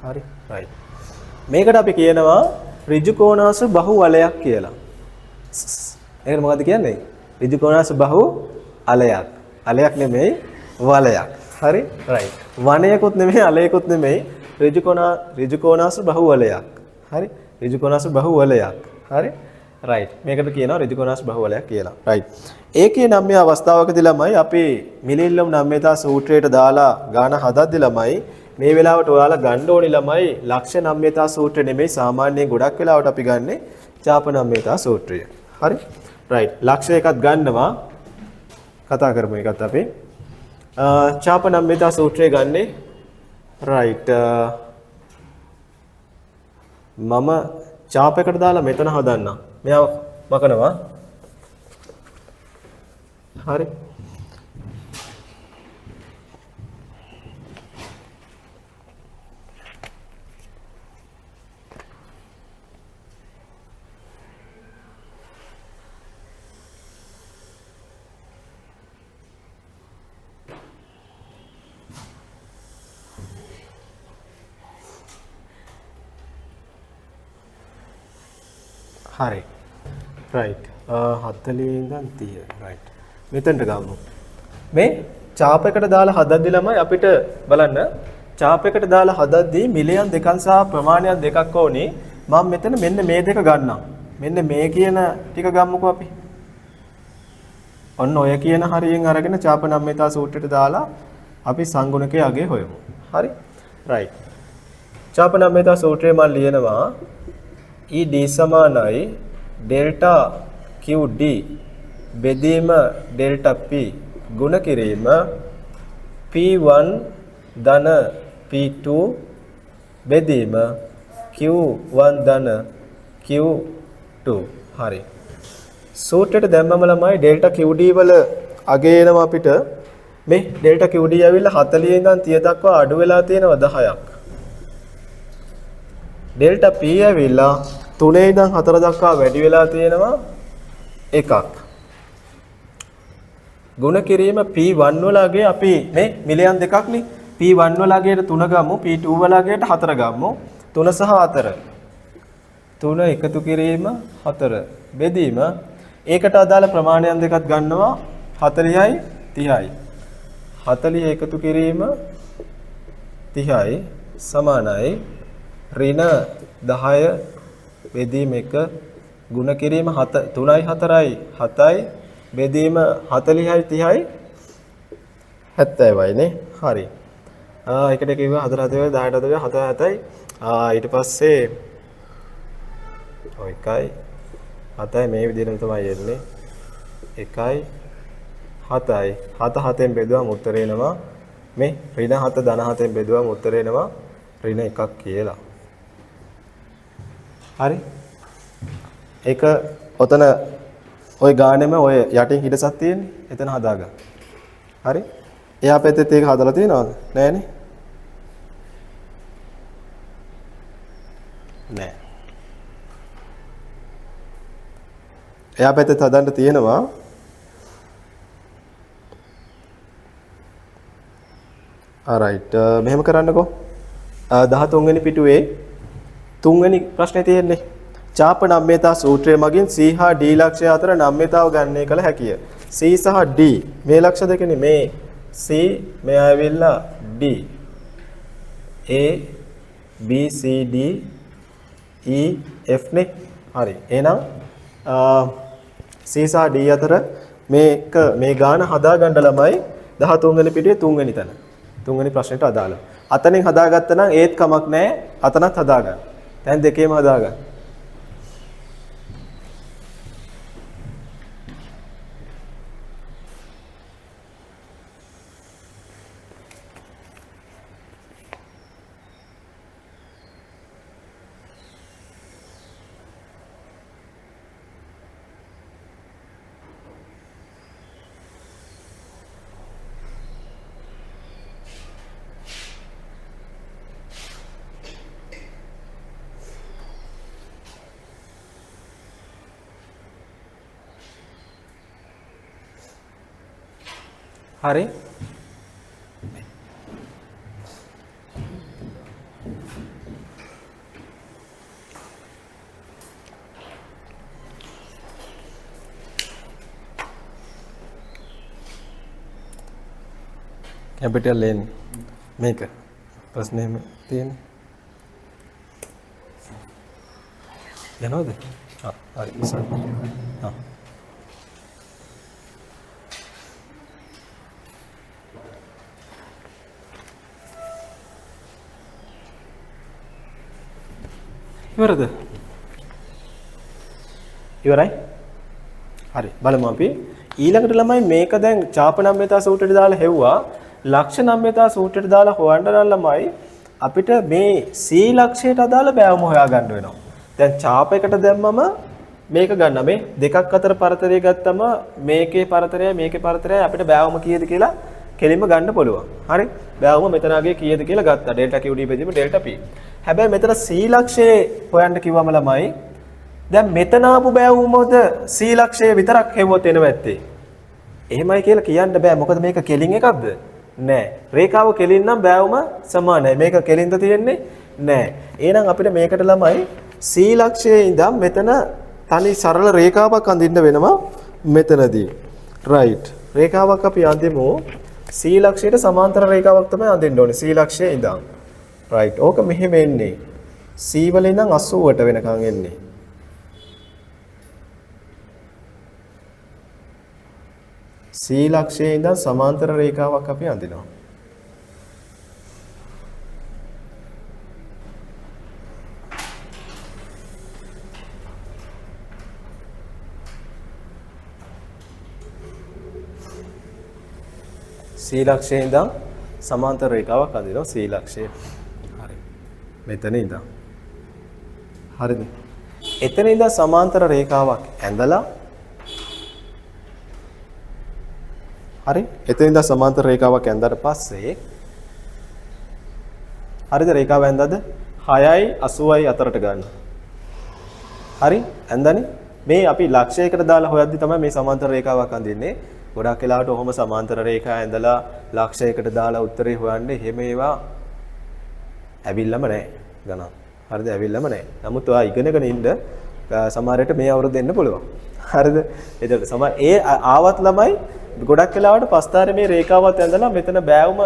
හරි. right. මේකට අපි කියනවා ඍජු කෝණාස බහු වලයක් කියලා. ඒකට මොකද්ද කියන්නේ? ඍජු කෝණාස බහු අලයක්. අලයක් නෙමෙයි වලයක්. හරි? right. වනයකුත් නෙමෙයි අලයකුත් නෙමෙයි ඍජු කෝණාස බහු වලයක්. හරි? ඍජු කෝණාස බහු වලයක්. හරි? right. මේකට කියනවා ඍජු කෝණාස බහු වලයක් කියලා. right. ඒකේ නම් මේ අවස්ථාවකදී ළමයි අපි මිලිල්ලම් නම්‍යතා සූත්‍රයට දාලා ගාන හදද්දී ළමයි මේ වෙලාවට ඔයාලා ගන්න ඕනි ළමයි ලක්ෂ නම්‍යතා සූත්‍රය නෙමෙයි සාමාන්‍යයෙන් ගොඩක් වෙලාවට අපි ගන්නෙ චාප නම්‍යතා සූත්‍රය. හරි? right. ලක්ෂ එකක් ගන්නවා කතා කරමු එකත් අපි. චාප නම්‍යතා සූත්‍රය ගන්නෙ right. මම චාපයකට දාලා මෙතන හදන්නම්. මෙයා මකනවා. හරි? හරි. right. 40 ඉඳන් 30. right. මෙතනට ගමු. මේ චාපයකට දාලා හදද්දි ළමයි අපිට බලන්න චාපයකට දාලා හදද්දි මිලියන් දෙකක් සහ ප්‍රමාණයක් දෙකක් ඕනේ. මම මෙතන මෙන්න මේ දෙක ගන්නම්. මෙන්න මේ කියන ටික ගමුකෝ අපි. ඔන්න ඔය කියන හරියෙන් අරගෙන චාප නම්මිතා සූත්‍රයට දාලා අපි සංගුණකයේ අගේ හොයමු. හරි? right. චාප නම්මිතා සූත්‍රයේ මම ලියනවා ED සමානයි ඩෙල්ටා QD බෙදීම ඩෙල්ටා P ගුණ කිරීම P1 ධන P2 බෙදීම Q1 ධන Q2. හරි. සූත්‍රයට දැම්මම ළමයි ඩෙල්ටා QD වල අගේ එනවා අපිට මේ ඩෙල්ටා QD ඇවිල්ලා 40 ඉඳන් 30 දක්වා අඩු වෙලා තියෙනවා 10ක්. ඩෙල්ටා P ඇවිල්ලා 3 ඉඳන් 4 දක්වා වැඩි වෙලා තියෙනවා 1ක්. ගුණ කිරීම P1 වල අගේ අපි මේ මිලියන් දෙකක් නේ P1 වල අගේට 3 ගමු P2 වල අගේට 4 ගමු 3 සහ 4 3 එකතු කිරීම 4 බෙදීම ඒකට අදාළ ප්‍රමාණයන් දෙකක් ගන්නවා 40යි 30යි 40 එකතු කිරීම 30යි සමානයි ඍණ 10 බෙදීම 1 ගුණ කිරීම 3යි 4යි 7යි බෙදීම 40යි 30යි 70යි නේ හරි එකට කිව්වා 4 7 10 7 7යි ඊට පස්සේ ඔය 1යි 7යි මේ විදිහටම තමයි එන්නේ 1යි 7යි 7 7ෙන් බෙදුවම උත්තරේ එනවා මේ ඍණ 7 ධන 7ෙන් බෙදුවම උත්තරේ එනවා ඍණ 1ක් කියලා හරි ඒක ඔතන ඔය ගානෙම ඔය යටින් හිටසක් තියෙන්නේ එතන හදාගන්න හරි එයා පැත්තෙත් ඒක හදලා තියෙනවද නෑනේ නෑ එයා පැත්තෙත් හදන්න තියෙනවා alright මෙහෙම කරන්නකෝ 13 වෙනි පිටුවේ 3 වෙනි ප්‍රශ්නේ තියෙන්නේ චාප නම්‍යතා සූත්‍රය මගින් C හා D ලක්ෂය අතර නම්‍යතාව ගණනය කළ හැකිය. C සහ D මේ ලක්ෂ දෙකනේ මේ C මේ ආවිල්ලා D A B C D E F නේ. හරි. එහෙනම් C සහ D අතර මේ ගාන හදා ගන්න ළමයි 13 වෙනි පිටුවේ 3 වෙනි තැන. 3 වෙනි ප්‍රශ්නෙට අදාළ. අතනින් හදාගත්තා නම් ඒත් කමක් නැහැ. අතනත් හදාගන්න. දැන් දෙකේම හදාගන්න. හරි capital N මේක ප්‍රශ්නේ තියෙන්නේ යනවද හරි ඉස්සර ඉවරද? ඉවරයි? හරි. බලමු අපි. ඊළඟට ළමයි මේක දැන් චාප නම්‍යතා සූත්‍රයට දාලා හෙව්වා. ලක්ෂ නම්‍යතා සූත්‍රයට දාලා හොයන්න නම් ළමයි අපිට මේ C ලක්ෂයට අදාළ බෑවම හොයා ගන්න වෙනවා. දැන් චාපයකට දැම්මම මේක ගන්න මේ දෙකක් අතර පරතරය ගත්තම මේකේ පරතරය අපිට බෑවම කීයද කියලා කෙලින්ම ගන්න පුළුවන්. හරි? බෑවම මෙතනගේ කීයද කියලා ගත්තා. ඩෙල්ටා QD බෙදීම ඩෙල්ටා P. හැබැයි මෙතන C ලක්ෂයේ හොයන්න කිව්වම ළමයි දැන් මෙතන ආපු බෑවුමොද C ලක්ෂයේ විතරක් හෙව්වොත් එනවා ඇත්තේ. එහෙමයි කියලා කියන්න බෑ. මොකද මේක කෙලින් එකක්ද? නෑ. රේඛාව කෙලින් නම් බෑවුම සමානයි. මේක කෙලින්ද තියෙන්නේ? නෑ. එහෙනම් අපිට මේකට ළමයි C ලක්ෂයේ ඉඳන් මෙතන තනි සරල රේඛාවක් අඳින්න වෙනවා මෙතනදී. right. රේඛාවක් අපි අඳිමු. C ලක්ෂයට සමාන්තර රේඛාවක් තමයි අඳින්න ඕනේ. C ලක්ෂයේ ඉඳන්. right. ඕක මෙහෙම එන්නේ. C වල ඉඳන් 80ට වෙනකන් එන්නේ. C ලක්ෂයේ ඉඳන් සමාන්තර රේඛාවක් අපි අඳිනවා. C ලක්ෂයේ ඉඳන් සමාන්තර රේඛාවක් අඳිනවා. C ලක්ෂයේ. හරි. මෙතන ඉඳන්. හරිද? එතන ඉඳන් සමාන්තර රේඛාවක් ඇඳලා හරි. එතන ඉඳන් සමාන්තර රේඛාවක් ඇඳලා පස්සේ හරිද? රේඛාව ඇඳලාද 6යි 80යි අතරට ගන්න. හරි? ඇඳලානේ. මේ අපි ලක්ෂයකට දාලා හොයද්දි තමයි මේ සමාන්තර රේඛාවක් අඳින්නේ. ගොඩක් වෙලාවට ඔහොම සමාන්තර රේඛා ඇඳලා ලක්ෂයකට දාලා උත්තරේ හොයන්නේ එහෙම ඒවා ඇවිල්ලාම නැහැ ගණන්. හරිද? ඇවිල්ලාම නැහැ. නමුත් ඔයා ඉගෙනගෙන ඉන්න සමහරට මේ අවුරුද්ද දෙන්න පුළුවන්. හරිද? එතකොට සමහර ඒ ආවත් ළමයි ගොඩක් වෙලාවට පස්තාරේ මේ රේඛාවත් ඇඳලා මෙතන බෑවුම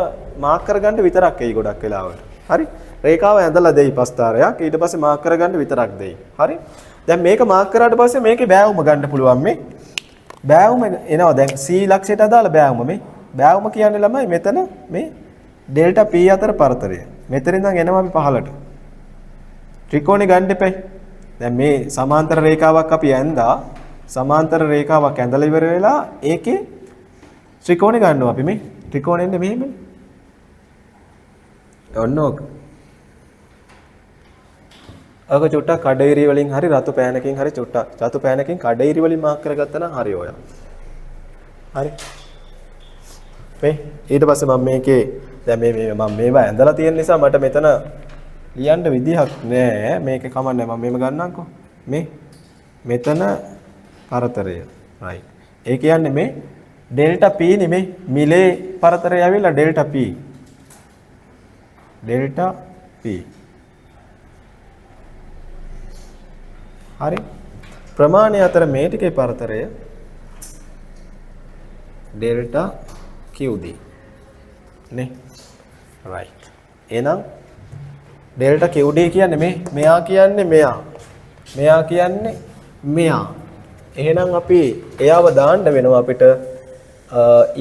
මාක් කරගන්න විතරක් එයි ගොඩක් වෙලාවට. හරි? රේඛාව ඇඳලා දෙයි පස්තාරයක්. ඊට පස්සේ මාක් කරගන්න විතරක් දෙයි. හරි? දැන් මේක මාක් කරාට පස්සේ මේකේ බෑවුම ගන්න පුළුවන් මේ. බෑවුම එනවා දැන් C ලක්ෂයට අදාළ බෑවුම මේ. බෑවුම කියන්නේ ළමයි මෙතන මේ ඩෙල්ටා P අතර පරතරය. මෙතන ඉඳන් එනවා අපි පහළට. ත්‍රිකෝණේ ගන්න එපයි. දැන් මේ සමාන්තර රේඛාවක් අපි ඇඳා සමාන්තර රේඛාවක් ඇඳලා ඉවර වෙලා ඒකේ ත්‍රිකෝණේ ගන්නවා අපි මේ. ත්‍රිකෝණෙ ඉන්නේ මෙහෙමනේ. ඔන්න ඕක. අග චුට්ටක් කඩේරි වලින් හරි රතු පෑනකින් හරි චුට්ටක් රතු පෑනකින් කඩේරි වලින් මාක් කරගත්තා නම් හරි ඔය. හරි. මේ ඊට පස්සේ මම මේකේ දැන් මම මේවා ඇඳලා තියෙන නිසා මට මෙතන ලියන්න විදිහක් නෑ. මේකේ කමන්නේ මම මේව ගන්නම්කෝ. මේ මෙතන පරතරය. right. ඒ කියන්නේ මේ ඩෙල්ටා P නෙමෙයි මිලේ පරතරය ඇවිල්ලා ඩෙල්ටා P. Delta P. හරි. ප්‍රමාණය අතර මේ ටිකේ පරතරය ඩෙල්ටා QD නේ. right. එහෙනම් ඩෙල්ටා QD කියන්නේ මේ මෙයා කියන්නේ මෙයා. මෙයා කියන්නේ මෙයා. එහෙනම් අපි එයාව දාන්න වෙනවා අපිට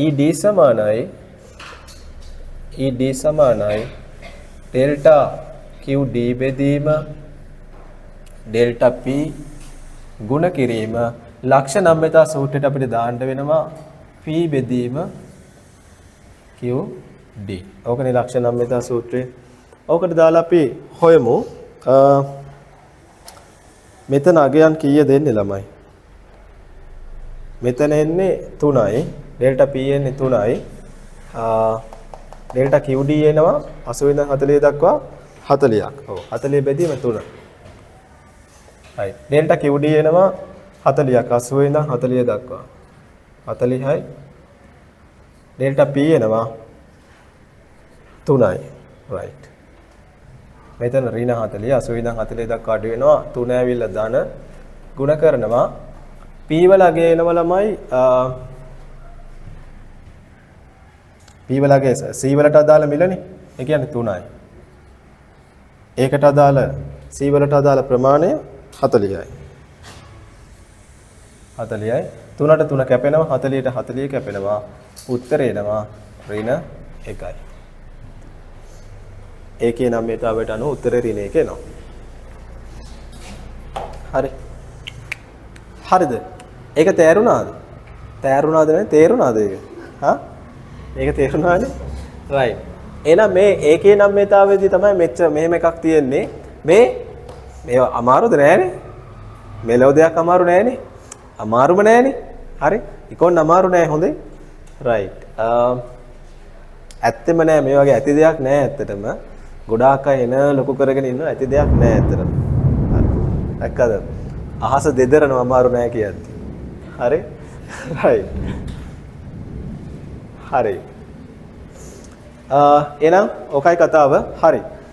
ED සමානයි ඩෙල්ටා QD බෙදීම ඩෙල්ටා P ගුණ කිරීම ලක්ෂ නම්‍යතා සූත්‍රයට අපිට දාන්න වෙනවා P බෙදීම QD. ඕකනේ ලක්ෂ නම්‍යතා සූත්‍රය. ඕකට දාලා අපි හොයමු මෙතන අගයන් කීය දෙන්නේ ළමයි. මෙතන එන්නේ 3යි ඩෙල්ටා P එන්නේ 3යි ඩෙල්ටා QD එනවා 80 ඉඳන් 40 දක්වා 40ක්. ඔව් 40 බෙදීම 3. right. ඩෙල්ටා QD එනවා 40ක් 80 ඉඳන් 40 දක්වා 40යි ඩෙල්ටා P එනවා 3යි. right. මෙතන ඍණ 40 80 ඉඳන් 40 දක්වා අඩු වෙනවා 3 ඇවිල්ලා ධන ගුණ කරනවා P වල අගය එනවා ළමයි P වල අගය C වලට අදාළ මිලනේ. ඒ කියන්නේ 3යි. ඒකට අදාළ C වලට අදාළ ප්‍රමාණය 40යි. 40යි 3ට 3 කැපෙනවා 40ට 40 කැපෙනවා උත්තරේ එනවා ඍණ 1යි. ඒකේ නම්‍යතාවයට අනුව උත්තරේ ඍණ 1 එනවා. හරි. හරිද? ඒක තේරුණාද? තේරුණාද නේ? තේරුණාද ඒක? හා? ඒක තේරුණානේ? right. එහෙනම් මේ ඒකේ නම්‍යතාවයේදී තමයි මෙච්චර මෙහෙම එකක් තියෙන්නේ. මේව අමාරුද නෑනේ? මෙලොව දෙයක් අමාරු නෑනේ? අමාරුම නෑනේ? හරි. ඉක්කොන් අමාරු නෑ හොඳේ. right. ඇත්තෙම නෑ මේ වගේ ඇති දෙයක් නෑ ඇත්තටම. ගොඩාක් අය එන ලොකු කරගෙන ඉන්න ඇති දෙයක් නෑ ඇත්තටම. හරි. දැක්කද? අහස දෙදරනවා අමාරු නෑ කියද්දි. හරි? right. හරි. එහෙනම් ඔකයි කතාව. හරි.